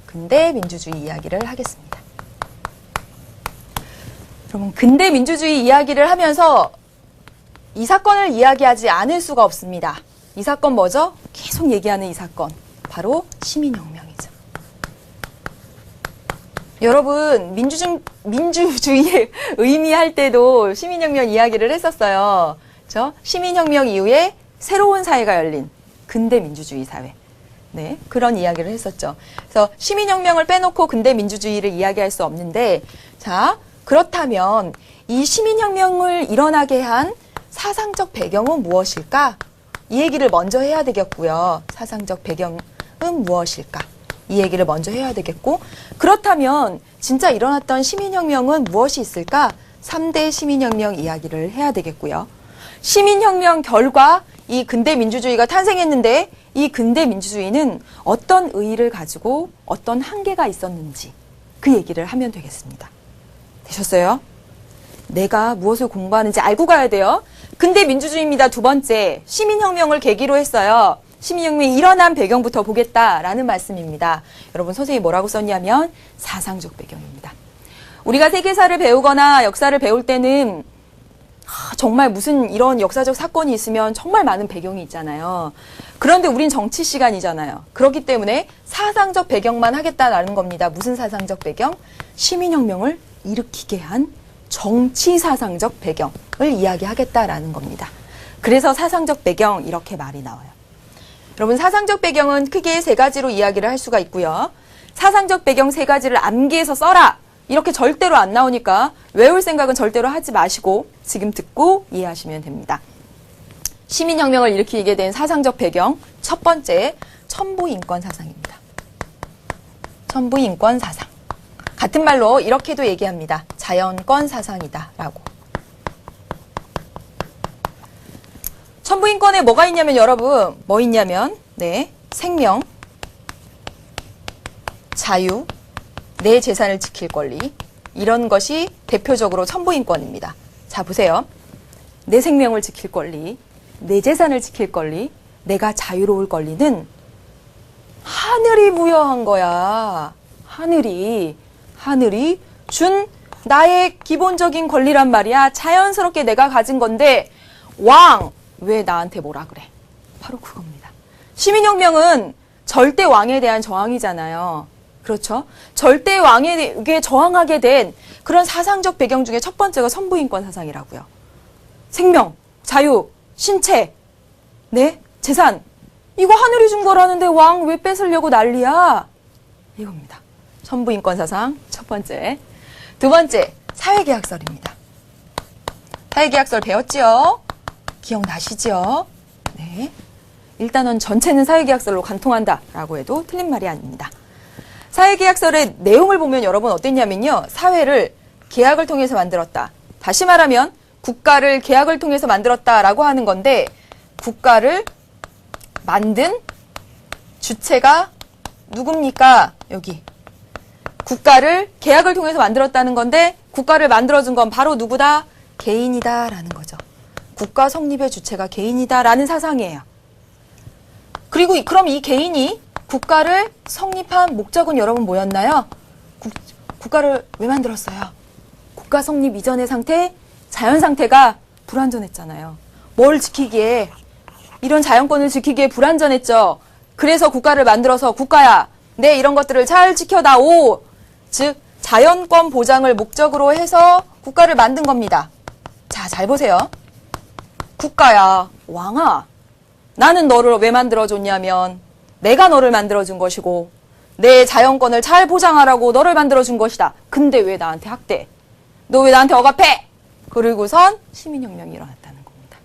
[SPEAKER 1] 근대 민주주의 이야기를 하겠습니다. 여러분, 근대 민주주의 이야기를 하면서 이 사건을 이야기하지 않을 수가 없습니다. 이 사건 뭐죠? 계속 얘기하는 이 사건. 바로 시민혁명이죠. 여러분, 민주주의의 의미할 때도 시민혁명 이야기를 했었어요. 그렇죠? 시민혁명 이후에 새로운 사회가 열린 근대 민주주의 사회. 네, 그런 이야기를 했었죠. 그래서 시민혁명을 빼놓고 근대 민주주의를 이야기할 수 없는데, 자, 그렇다면 이 시민혁명을 일어나게 한 사상적 배경은 무엇일까? 이 얘기를 먼저 해야 되겠고요. 사상적 배경은 무엇일까? 이 얘기를 먼저 해야 되겠고, 그렇다면 진짜 일어났던 시민혁명은 무엇이 있을까? 3대 시민혁명 이야기를 해야 되겠고요. 시민혁명 결과 이 근대 민주주의가 탄생했는데 이 근대 민주주의는 어떤 의의를 가지고 어떤 한계가 있었는지 그 얘기를 하면 되겠습니다. 되셨어요? 내가 무엇을 공부하는지 알고 가야 돼요. 근대 민주주의입니다. 두 번째, 시민혁명을 계기로 했어요. 시민혁명이 일어난 배경부터 보겠다라는 말씀입니다. 여러분, 선생님이 뭐라고 썼냐면 사상적 배경입니다. 우리가 세계사를 배우거나 역사를 배울 때는 정말 무슨 이런 역사적 사건이 있으면 정말 많은 배경이 있잖아요. 그런데 우린 정치 시간이잖아요. 그렇기 때문에 사상적 배경만 하겠다라는 겁니다. 무슨 사상적 배경? 시민혁명을 일으키게 한 정치 사상적 배경을 이야기하겠다라는 겁니다. 그래서 사상적 배경 이렇게 말이 나와요. 여러분, 사상적 배경은 크게 세 가지로 이야기를 할 수가 있고요. 사상적 배경 세 가지를 암기해서 써라. 이렇게 절대로 안 나오니까 외울 생각은 절대로 하지 마시고 지금 듣고 이해하시면 됩니다. 시민혁명을 일으키게 된 사상적 배경, 첫 번째, 천부인권 사상입니다. 천부인권 사상. 같은 말로 이렇게도 얘기합니다. 자연권 사상이다 라고. 천부인권에 뭐가 있냐면 여러분, 뭐 있냐면 네, 생명, 자유, 내 재산을 지킬 권리, 이런 것이 대표적으로 천부인권입니다. 자, 보세요. 내 생명을 지킬 권리, 내 재산을 지킬 권리, 내가 자유로울 권리는 하늘이 부여한 거야. 하늘이 준 나의 기본적인 권리란 말이야. 자연스럽게 내가 가진 건데 왕, 왜 나한테 뭐라 그래? 바로 그겁니다. 시민혁명은 절대 왕에 대한 저항이잖아요. 그렇죠? 절대 왕에게 저항하게 된 그런 사상적 배경 중에 첫 번째가 선부인권 사상이라고요. 생명, 자유, 신체, 네, 재산. 이거 하늘이 준 거라는데 왕 왜 뺏으려고 난리야? 이겁니다. 선부인권 사상 첫 번째. 두 번째, 사회계약설입니다. 사회계약설 배웠지요? 기억나시죠? 네. 일단은 전체는 사회계약설로 관통한다라고 해도 틀린 말이 아닙니다. 사회계약설의 내용을 보면 여러분 어땠냐면요. 사회를 계약을 통해서 만들었다. 다시 말하면 국가를 계약을 통해서 만들었다라고 하는 건데 국가를 만든 주체가 누굽니까? 여기. 국가를 계약을 통해서 만들었다는 건데 국가를 만들어준 건 바로 누구다? 개인이다라는 거죠. 국가 성립의 주체가 개인이다라는 사상이에요. 그리고 그럼 이 개인이 국가를 성립한 목적은 여러분 뭐였나요? 국가를 왜 만들었어요? 국가 성립 이전의 상태, 자연 상태가 불완전했잖아요. 뭘 지키기에, 이런 자연권을 지키기에 불완전했죠. 그래서 국가를 만들어서 국가야, 내 이런 것들을 잘 지켜다오. 즉 자연권 보장을 목적으로 해서 국가를 만든 겁니다. 자, 잘 보세요. 국가야, 왕아, 나는 너를 왜 만들어줬냐면 내가 너를 만들어준 것이고 내 자연권을 잘 보장하라고 너를 만들어준 것이다. 근데 왜 나한테 학대해? 너 왜 나한테 억압해? 그리고선 시민혁명이 일어났다는 겁니다.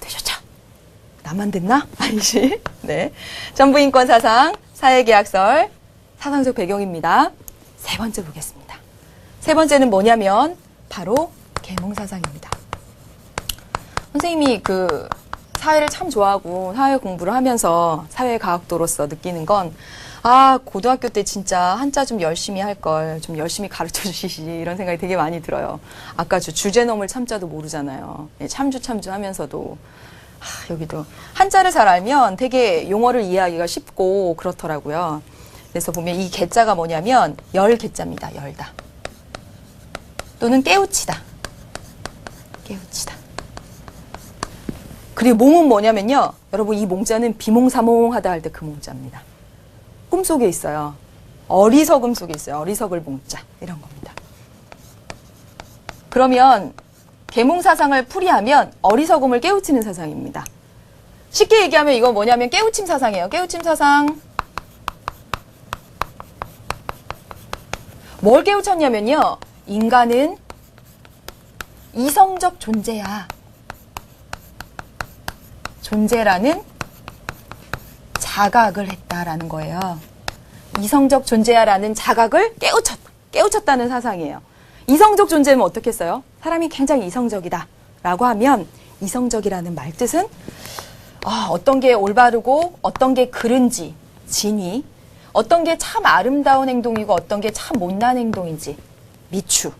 [SPEAKER 1] 되셨죠? 나만 됐나? 아니지. 네. 전부인권 사상, 사회계약설, 사상적 배경입니다. 세 번째 보겠습니다. 세 번째는 뭐냐면 바로 계몽사상입니다. 선생님이 사회를 참 좋아하고 사회 공부를 하면서 사회과학도로서 느끼는 건 고등학교 때 진짜 한자 좀 열심히 할 걸, 좀 열심히 가르쳐 주시지, 이런 생각이 되게 많이 들어요. 아까 주제 넘을 참자도 모르잖아요. 참주 하면서도. 여기도. 한자를 잘 알면 되게 용어를 이해하기가 쉽고 그렇더라고요. 그래서 보면 이 개자가 뭐냐면 열개자입니다. 열다. 또는 깨우치다. 깨우치다. 그리고 몽은 뭐냐면요. 여러분 이 몽자는 비몽사몽하다 할 때 그 몽자입니다. 꿈속에 있어요. 어리석음 속에 있어요. 어리석을 몽자. 이런 겁니다. 그러면 계몽사상을 풀이하면 어리석음을 깨우치는 사상입니다. 쉽게 얘기하면 이건 뭐냐면 깨우침 사상이에요. 깨우침 사상. 뭘 깨우쳤냐면요. 인간은 이성적 존재야. 존재라는 자각을 했다라는 거예요. 이성적 존재야라는 자각을 깨우쳤다는 사상이에요. 이성적 존재는 어떻게 써요? 사람이 굉장히 이성적이다 라고 하면 이성적이라는 말 뜻은 어떤 게 올바르고 어떤 게 그른지 진위, 어떤 게 참 아름다운 행동이고 어떤 게 참 못난 행동인지 미추,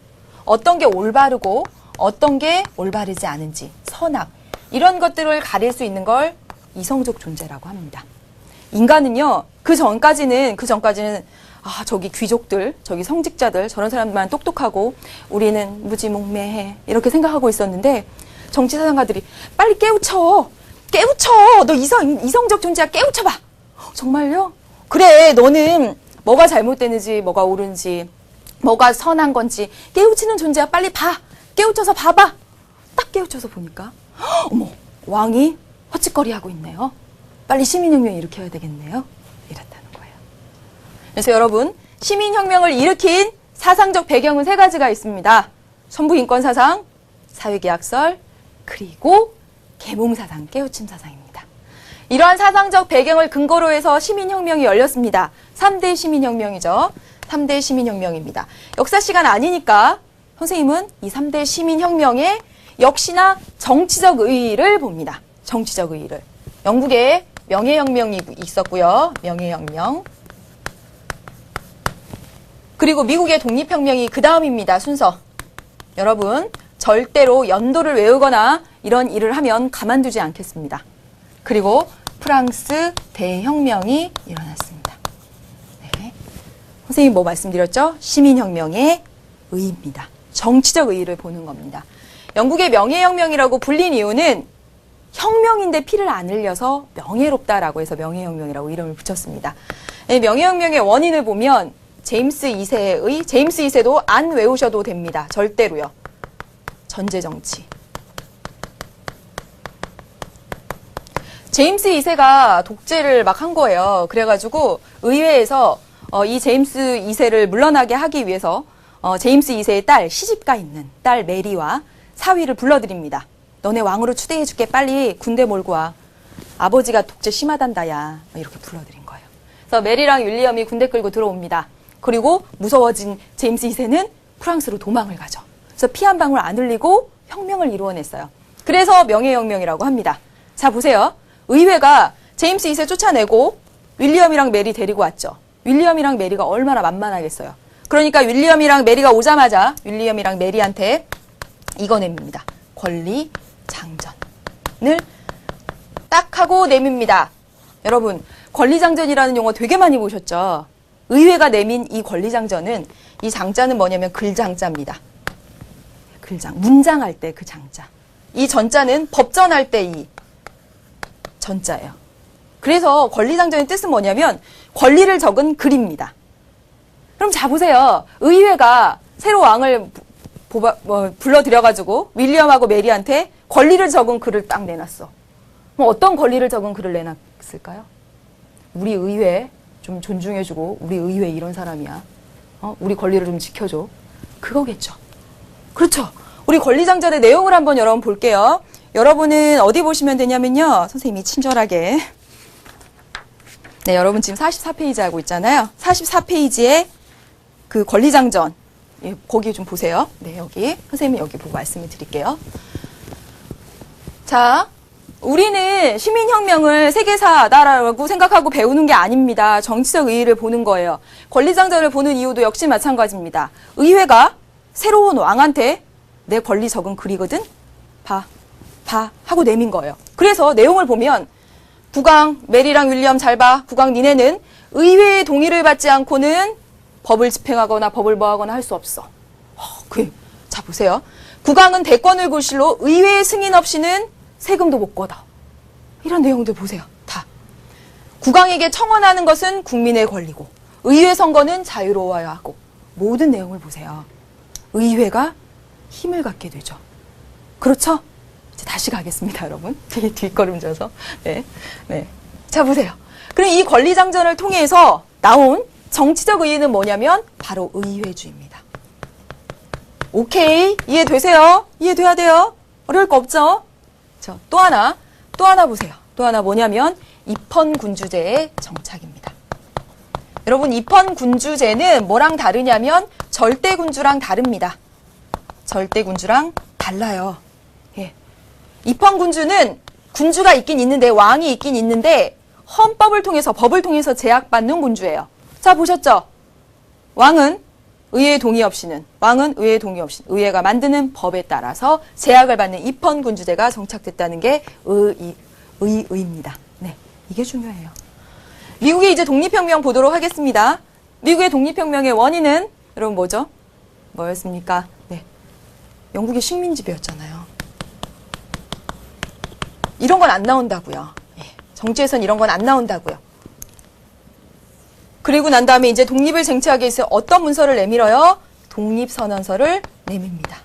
[SPEAKER 1] 어떤 게 올바르고 어떤 게 올바르지 않은지 선악, 이런 것들을 가릴 수 있는 걸 이성적 존재라고 합니다. 인간은요, 그 전까지는 저기 귀족들, 저기 성직자들, 저런 사람만 똑똑하고 우리는 무지몽매해 이렇게 생각하고 있었는데 정치사상가들이 빨리 깨우쳐! 너 이성적 존재야, 깨우쳐봐! 정말요? 그래, 너는 뭐가 잘못되는지, 뭐가 옳은지, 뭐가 선한 건지 깨우치는 존재야, 빨리 봐! 깨우쳐서 봐봐! 딱 깨우쳐서 보니까 어머, 왕이 헛짓거리하고 있네요. 빨리 시민혁명 일으켜야 되겠네요. 이랬다는 거예요. 그래서 여러분, 시민혁명을 일으킨 사상적 배경은 세 가지가 있습니다. 선부인권사상, 사회계약설, 그리고 계몽사상, 깨우침 사상입니다. 이러한 사상적 배경을 근거로 해서 시민혁명이 열렸습니다. 3대 시민혁명이죠. 3대 시민혁명입니다. 역사 시간 아니니까 선생님은 이 3대 시민혁명의 역시나 정치적 의의를 봅니다. 정치적 의의를. 영국에 명예혁명이 있었고요. 명예혁명. 그리고 미국의 독립혁명이 그 다음입니다. 순서. 여러분, 절대로 연도를 외우거나 이런 일을 하면 가만두지 않겠습니다. 그리고 프랑스 대혁명이 일어났습니다. 네. 선생님 뭐 말씀드렸죠? 시민혁명의 의의입니다. 정치적 의의를 보는 겁니다. 영국의 명예혁명이라고 불린 이유는 혁명인데 피를 안 흘려서 명예롭다라고 해서 명예혁명이라고 이름을 붙였습니다. 명예혁명의 원인을 보면 제임스 2세도 안 외우셔도 됩니다. 절대로요. 전제정치. 제임스 2세가 독재를 막 한 거예요. 그래가지고 의회에서 이 제임스 2세를 물러나게 하기 위해서 제임스 2세의 딸, 시집가 있는 딸 메리와 사위를 불러드립니다. 너네 왕으로 추대해줄게. 빨리 군대 몰고 와. 아버지가 독재 심하단다야. 이렇게 불러드린 거예요. 그래서 메리랑 윌리엄이 군대 끌고 들어옵니다. 그리고 무서워진 제임스 2세는 프랑스로 도망을 가죠. 그래서 피 한 방울 안 흘리고 혁명을 이루어냈어요. 그래서 명예혁명이라고 합니다. 자, 보세요. 의회가 제임스 2세 쫓아내고 윌리엄이랑 메리 데리고 왔죠. 윌리엄이랑 메리가 얼마나 만만하겠어요. 그러니까 윌리엄이랑 메리가 오자마자 윌리엄이랑 메리한테 이거 냅니다. 권리장전을 딱 하고 내밉니다. 여러분, 권리장전이라는 용어 되게 많이 보셨죠? 의회가 내민 이 권리장전은, 이 장자는 뭐냐면 글장자입니다. 글장, 문장할 때 그 장자. 이 전자는 법전할 때 이 전자예요. 그래서 권리장전의 뜻은 뭐냐면 권리를 적은 글입니다. 그럼 자 보세요. 의회가 새로 왕을 불러들여가지고 윌리엄하고 메리한테 권리를 적은 글을 딱 내놨어. 그럼 어떤 권리를 적은 글을 내놨을까요? 우리 의회 좀 존중해주고 우리 의회 이런 사람이야. 우리 권리를 좀 지켜줘. 그거겠죠. 그렇죠. 우리 권리장전의 내용을 한번 여러분 볼게요. 여러분은 어디 보시면 되냐면요. 선생님이 친절하게. 네, 여러분 지금 44페이지 하고 있잖아요. 44페이지에 그 권리장전. 예, 거기 좀 보세요. 네, 여기. 선생님이 여기 보고 말씀을 드릴게요. 자, 우리는 시민혁명을 세계사다라고 생각하고 배우는 게 아닙니다. 정치적 의의를 보는 거예요. 권리장전을 보는 이유도 역시 마찬가지입니다. 의회가 새로운 왕한테 내 권리 적은 글이거든? 봐 하고 내민 거예요. 그래서 내용을 보면 국왕, 메리랑 윌리엄 잘 봐. 국왕 니네는 의회의 동의를 받지 않고는 법을 집행하거나 법을 뭐하거나 할 수 없어. 자 보세요. 국왕은 대권을 굴실로 의회의 승인 없이는 세금도 못 걷어. 이런 내용들 보세요. 다. 국왕에게 청원하는 것은 국민의 권리고 의회 선거는 자유로워야 하고 모든 내용을 보세요. 의회가 힘을 갖게 되죠. 그렇죠? 이제 다시 가겠습니다, 여러분. 되게 뒷걸음져서. 네. 자, 보세요. 그럼 이 권리장전을 통해서 나온 정치적 의의는 뭐냐면 바로 의회주의입니다. 오케이. 이해되세요? 이해돼야 돼요? 어려울 거 없죠? 또 하나 보세요. 또 하나 뭐냐면 입헌군주제의 정착입니다. 여러분, 입헌군주제는 뭐랑 다르냐면 절대군주랑 다릅니다. 절대군주랑 달라요. 예. 입헌군주는 군주가 있긴 있는데, 왕이 있긴 있는데 헌법을 통해서, 법을 통해서 제약받는 군주예요. 자, 보셨죠? 왕은 의회의 동의 없이는, 의회가 만드는 법에 따라서 제약을 받는 입헌군주제가 정착됐다는 게 의입니다. 네, 이게 중요해요. 미국의 이제 독립혁명 보도록 하겠습니다. 미국의 독립혁명의 원인은 여러분 뭐였습니까? 네, 영국의 식민지배였잖아요. 이런 건 안 나온다고요. 예, 정치에선 이런 건 안 나온다고요. 그리고 난 다음에 이제 독립을 쟁취하기 위해서 어떤 문서를 내밀어요? 독립선언서를 내밉니다.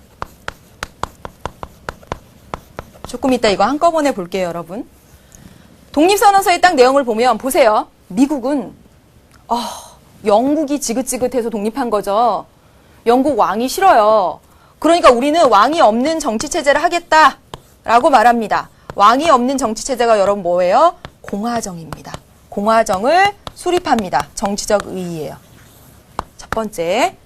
[SPEAKER 1] 조금 이따 이거 한꺼번에 볼게요, 여러분. 독립선언서의 딱 내용을 보면 보세요. 미국은 영국이 지긋지긋해서 독립한 거죠. 영국 왕이 싫어요. 그러니까 우리는 왕이 없는 정치체제를 하겠다라고 말합니다. 왕이 없는 정치체제가 여러분 뭐예요? 공화정입니다. 공화정을 수립합니다. 정치적 의의예요. 첫 번째,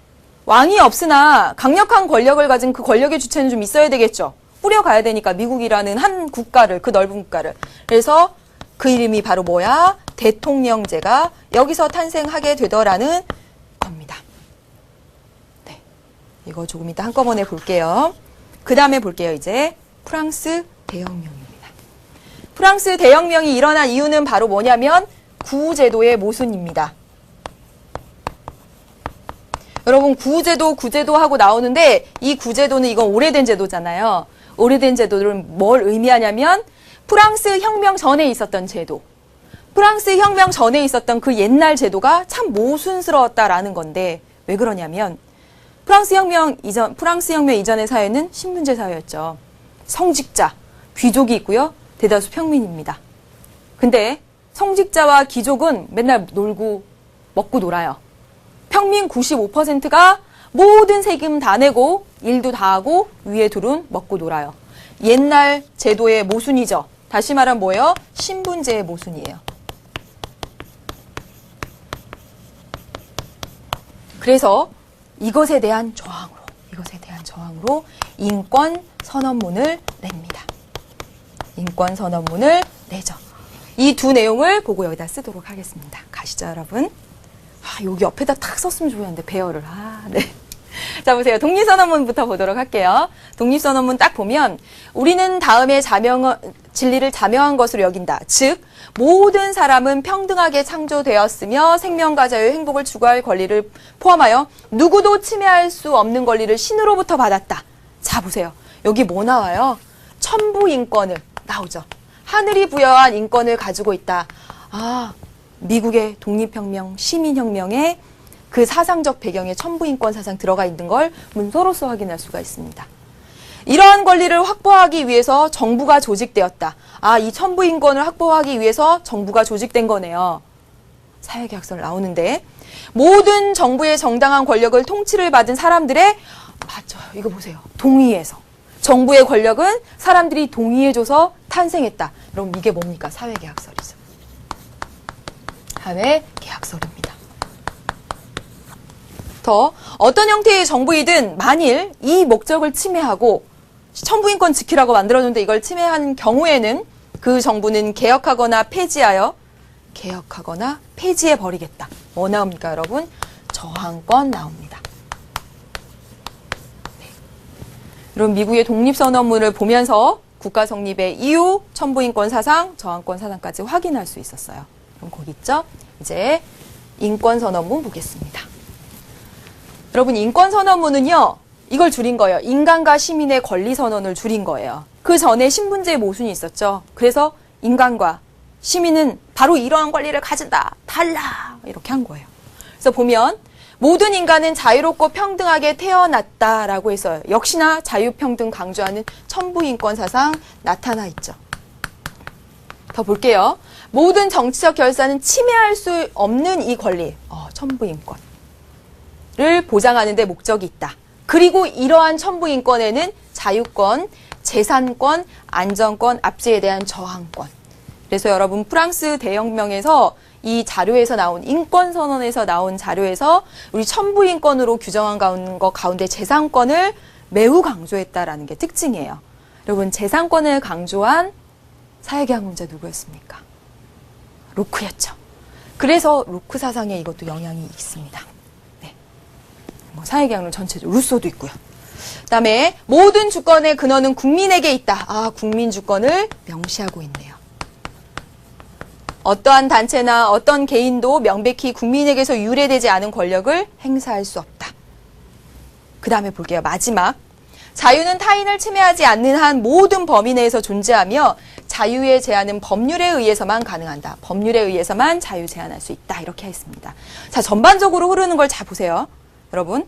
[SPEAKER 1] 왕이 없으나 강력한 권력을 가진 그 권력의 주체는 좀 있어야 되겠죠. 뿌려가야 되니까 미국이라는 한 국가를, 그 넓은 국가를. 그래서 그 이름이 바로 뭐야? 대통령제가 여기서 탄생하게 되더라는 겁니다. 네, 이거 조금 이따 한꺼번에 볼게요. 그 다음에 볼게요. 이제 프랑스 대혁명입니다. 프랑스 대혁명이 일어난 이유는 바로 뭐냐면 구제도의 모순입니다. 여러분, 구제도 하고 나오는데 이 구제도는 이건 오래된 제도잖아요. 오래된 제도는 뭘 의미하냐면 프랑스 혁명 전에 있었던 제도. 프랑스 혁명 전에 있었던 그 옛날 제도가 참 모순스러웠다라는 건데 왜 그러냐면 프랑스 혁명 이전의 사회는 신분제 사회였죠. 성직자, 귀족이 있고요. 대다수 평민입니다. 근데 성직자와 귀족은 맨날 놀고 먹고 놀아요. 평민 95%가 모든 세금 다 내고 일도 다 하고 위에 둘은 먹고 놀아요. 옛날 제도의 모순이죠. 다시 말하면 뭐예요? 신분제의 모순이에요. 그래서 이것에 대한 저항으로 인권 선언문을 냅니다. 인권 선언문을 내죠. 이 두 내용을 보고 여기다 쓰도록 하겠습니다. 가시죠, 여러분. 여기 옆에다 탁 썼으면 좋았는데 배열을. 네. 자, 보세요. 독립선언문부터 보도록 할게요. 독립선언문 딱 보면 우리는 다음에 진리를 자명한 것으로 여긴다. 즉 모든 사람은 평등하게 창조되었으며 생명과 자유, 행복을 추구할 권리를 포함하여 누구도 침해할 수 없는 권리를 신으로부터 받았다. 자, 보세요. 여기 뭐 나와요? 천부 인권을 나오죠. 하늘이 부여한 인권을 가지고 있다. 아, 미국의 독립혁명, 시민혁명에 그 사상적 배경에 천부인권 사상 들어가 있는 걸 문서로서 확인할 수가 있습니다. 이러한 권리를 확보하기 위해서 정부가 조직되었다. 아, 이 천부인권을 확보하기 위해서 정부가 조직된 거네요. 사회계약서를 나오는데 모든 정부의 정당한 권력을 통치를 받은 사람들의 맞아요. 이거 보세요. 동의해서. 정부의 권력은 사람들이 동의해줘서 탄생했다. 그럼 이게 뭡니까? 사회계약서이죠. 사회계약서입니다. 더 어떤 형태의 정부이든 만일 이 목적을 침해하고 천부인권 지키라고 만들어놓는데 이걸 침해한 경우에는 그 정부는 개혁하거나 폐지해버리겠다. 뭐 나옵니까, 여러분? 저항권 나옵니다. 네. 그럼 미국의 독립선언문을 보면서 국가 성립의 이유, 천부인권 사상, 저항권 사상까지 확인할 수 있었어요. 그럼 거기 있죠? 이제 인권선언문 보겠습니다. 여러분, 인권선언문은요, 이걸 줄인 거예요. 인간과 시민의 권리선언을 줄인 거예요. 그 전에 신분제의 모순이 있었죠. 그래서 인간과 시민은 바로 이러한 권리를 가진다. 달라. 이렇게 한 거예요. 그래서 보면 모든 인간은 자유롭고 평등하게 태어났다라고 했어요. 역시나 자유평등 강조하는 천부인권 사상 나타나 있죠. 더 볼게요. 모든 정치적 결사는 침해할 수 없는 이 권리, 천부인권을 보장하는 데 목적이 있다. 그리고 이러한 천부인권에는 자유권, 재산권, 안전권, 압제에 대한 저항권. 그래서 여러분 프랑스 대혁명에서 이 자료에서 나온 인권선언에서 나온 자료에서 우리 천부인권으로 규정한 것 가운데 재산권을 매우 강조했다라는 게 특징이에요. 여러분 재산권을 강조한 사회계약 문제 누구였습니까? 로크였죠. 그래서 로크 사상에 이것도 영향이 있습니다. 네. 뭐 사회계약론 전체적으로 루소도 있고요. 그다음에 모든 주권의 근원은 국민에게 있다. 아, 국민 주권을 명시하고 있네요. 어떠한 단체나 어떤 개인도 명백히 국민에게서 유래되지 않은 권력을 행사할 수 없다. 그 다음에 볼게요. 마지막. 자유는 타인을 침해하지 않는 한 모든 범위 내에서 존재하며 자유의 제한은 법률에 의해서만 가능한다. 법률에 의해서만 자유 제한할 수 있다. 이렇게 했습니다. 자, 전반적으로 흐르는 걸 잘 보세요. 여러분.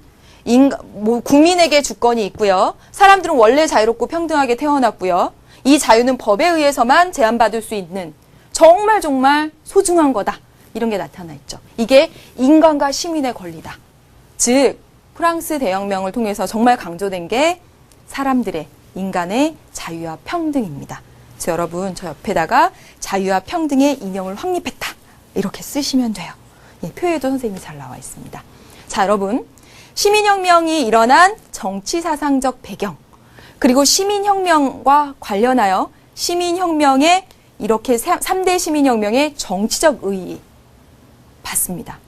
[SPEAKER 1] 국민에게 주권이 있고요. 사람들은 원래 자유롭고 평등하게 태어났고요. 이 자유는 법에 의해서만 제한받을 수 있는 정말 소중한 거다. 이런 게 나타나 있죠. 이게 인간과 시민의 권리다. 즉 프랑스 대혁명을 통해서 정말 강조된 게 사람들의 인간의 자유와 평등입니다. 그래서 여러분 저 옆에다가 자유와 평등의 이념을 확립했다. 이렇게 쓰시면 돼요. 예, 표에도 선생님이 잘 나와 있습니다. 자, 여러분 시민혁명이 일어난 정치사상적 배경 그리고 시민혁명과 관련하여 시민혁명의 이렇게 3대 시민혁명의 정치적 의의 봤습니다.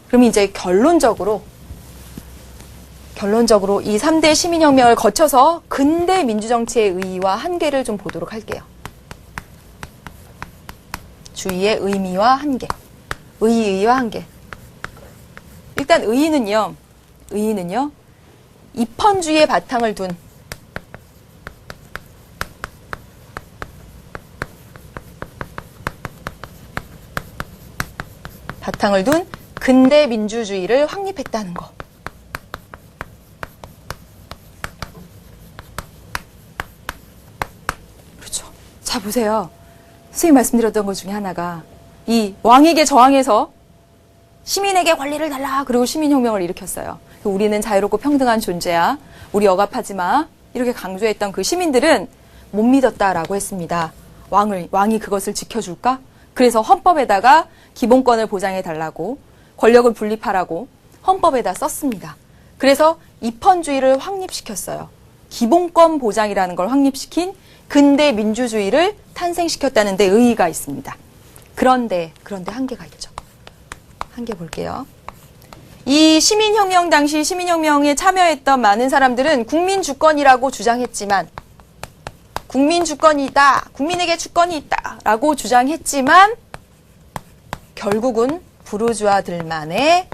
[SPEAKER 1] 그럼 이제 결론적으로 이 3대 시민혁명을 거쳐서 근대 민주정치의 의의와 한계를 좀 보도록 할게요. 주의의 의미와 한계. 의의와 한계. 일단 의의는요. 입헌주의의 바탕을 둔 근대 민주주의를 확립했다는 거. 그렇죠. 자, 보세요. 선생님이 말씀드렸던 것 중에 하나가 이 왕에게 저항해서 시민에게 권리를 달라. 그리고 시민혁명을 일으켰어요. 우리는 자유롭고 평등한 존재야. 우리 억압하지 마. 이렇게 강조했던 그 시민들은 못 믿었다라고 했습니다. 왕이 그것을 지켜줄까? 그래서 헌법에다가 기본권을 보장해달라고 권력을 분립하라고 헌법에다 썼습니다. 그래서 입헌주의를 확립시켰어요. 기본권 보장이라는 걸 확립시킨 근대 민주주의를 탄생시켰다는 데 의의가 있습니다. 그런데 한계가 있죠. 한계 볼게요. 이 시민혁명 당시 시민혁명에 참여했던 많은 사람들은 국민주권이라고 주장했지만 국민주권이다, 국민에게 주권이 있다 라고 주장했지만 결국은 부르주아들만의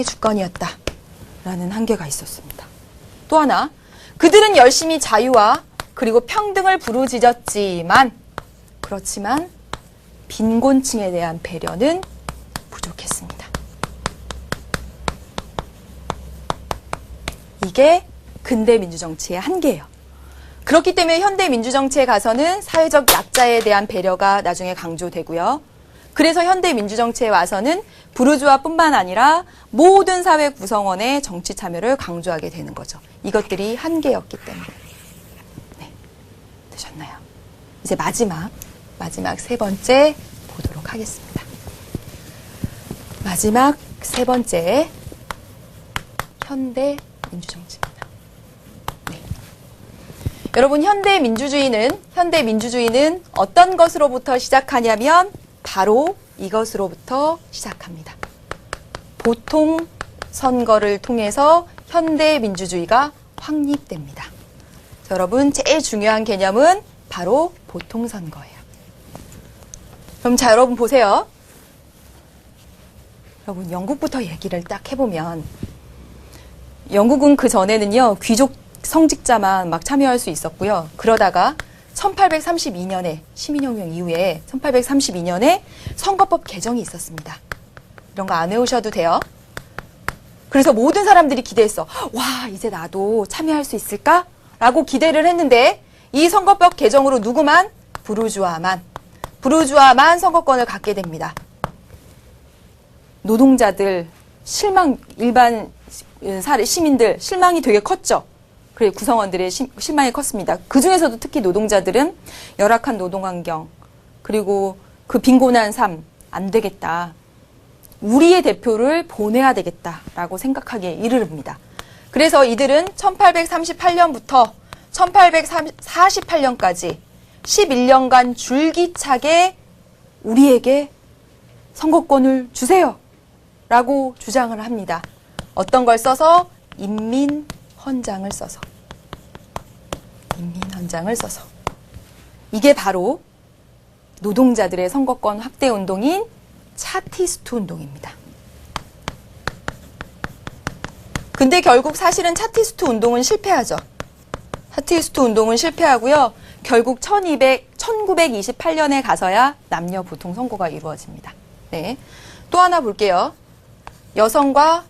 [SPEAKER 1] 주권이었다 라는 한계가 있었습니다. 또 하나, 그들은 열심히 자유와 그리고 평등을 부르짖었지만 그렇지만 빈곤층에 대한 배려는 부족했습니다. 이게 근대 민주정치의 한계예요. 그렇기 때문에 현대 민주정치에 가서는 사회적 약자에 대한 배려가 나중에 강조되고요. 그래서 현대 민주정치에 와서는 부르주아뿐만 아니라 모든 사회 구성원의 정치 참여를 강조하게 되는 거죠. 이것들이 한계였기 때문에. 네, 되셨나요? 이제 마지막 세 번째 보도록 하겠습니다. 마지막 세 번째, 현대 민주정치입니다. 네. 여러분, 현대 민주주의는 어떤 것으로부터 시작하냐면 바로 이것으로부터 시작합니다. 보통 선거를 통해서 현대 민주주의가 확립됩니다. 여러분, 제일 중요한 개념은 바로 보통 선거예요. 그럼 자, 여러분 보세요. 여러분, 영국부터 얘기를 딱 해보면 영국은 그 전에는요, 귀족 성직자만 막 참여할 수 있었고요. 그러다가 1832년에 시민혁명 이후에 1832년에 선거법 개정이 있었습니다. 이런 거 안 외우셔도 돼요. 그래서 모든 사람들이 기대했어. 와, 이제 나도 참여할 수 있을까? 라고 기대를 했는데 이 선거법 개정으로 누구만? 부르주아만 선거권을 갖게 됩니다. 노동자들 실망, 일반 시민들 실망이 되게 컸죠. 그래, 구성원들의 실망이 컸습니다. 그 중에서도 특히 노동자들은 열악한 노동환경, 그리고 그 빈곤한 삶, 안 되겠다. 우리의 대표를 보내야 되겠다라고 생각하기에 이르릅니다. 그래서 이들은 1838년부터 1848년까지 11년간 줄기차게 우리에게 선거권을 주세요 라고 주장을 합니다. 어떤 걸 써서? 인민헌장을 써서. 이게 바로 노동자들의 선거권 확대 운동인 차티스트 운동입니다. 근데 결국 사실은 차티스트 운동은 실패하죠. 차티스트 운동은 실패하고요. 결국 1928년에 가서야 남녀 보통 선거가 이루어집니다. 네. 또 하나 볼게요. 여성과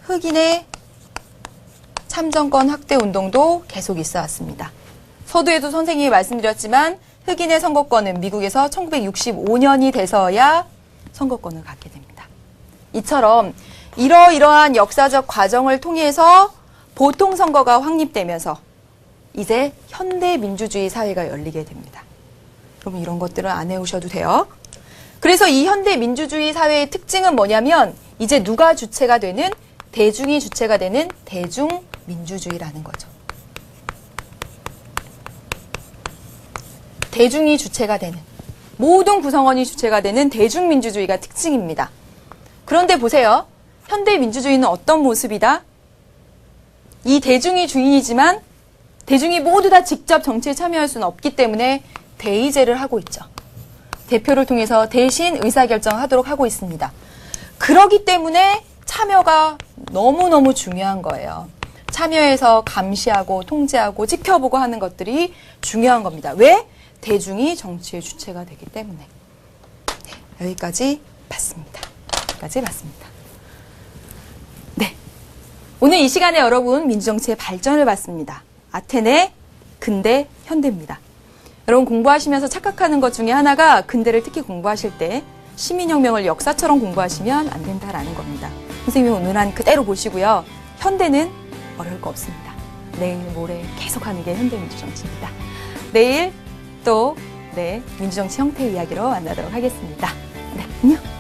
[SPEAKER 1] 흑인의 참정권 확대 운동도 계속 있어 왔습니다. 서두에도 선생님이 말씀드렸지만 흑인의 선거권은 미국에서 1965년이 돼서야 선거권을 갖게 됩니다. 이처럼 이러이러한 역사적 과정을 통해서 보통 선거가 확립되면서 이제 현대 민주주의 사회가 열리게 됩니다. 여러분, 이런 것들은 안 외우셔도 돼요. 그래서 이 현대 민주주의 사회의 특징은 뭐냐면 이제 누가 주체가 되는? 대중이 주체가 되는 대중민주주의라는 거죠. 대중이 주체가 되는, 모든 구성원이 주체가 되는 대중민주주의가 특징입니다. 그런데 보세요. 현대 민주주의는 어떤 모습이다? 이 대중이 주인이지만 대중이 모두 다 직접 정치에 참여할 수는 없기 때문에 대의제를 하고 있죠. 대표를 통해서 대신 의사결정하도록 하고 있습니다. 그렇기 때문에 참여가 너무너무 중요한 거예요. 참여해서 감시하고 통제하고 지켜보고 하는 것들이 중요한 겁니다. 왜? 대중이 정치의 주체가 되기 때문에. 네, 여기까지 봤습니다. 네, 오늘 이 시간에 여러분 민주정치의 발전을 봤습니다. 아테네, 근대, 현대입니다. 여러분 공부하시면서 착각하는 것 중에 하나가 근대를 특히 공부하실 때 시민혁명을 역사처럼 공부하시면 안 된다라는 겁니다. 선생님이 오늘 한 그대로 보시고요. 현대는 어려울 거 없습니다. 내일 모레 계속하는 게 현대 민주정치입니다. 내일 또 민주정치 형태 이야기로 만나도록 하겠습니다. 네, 안녕.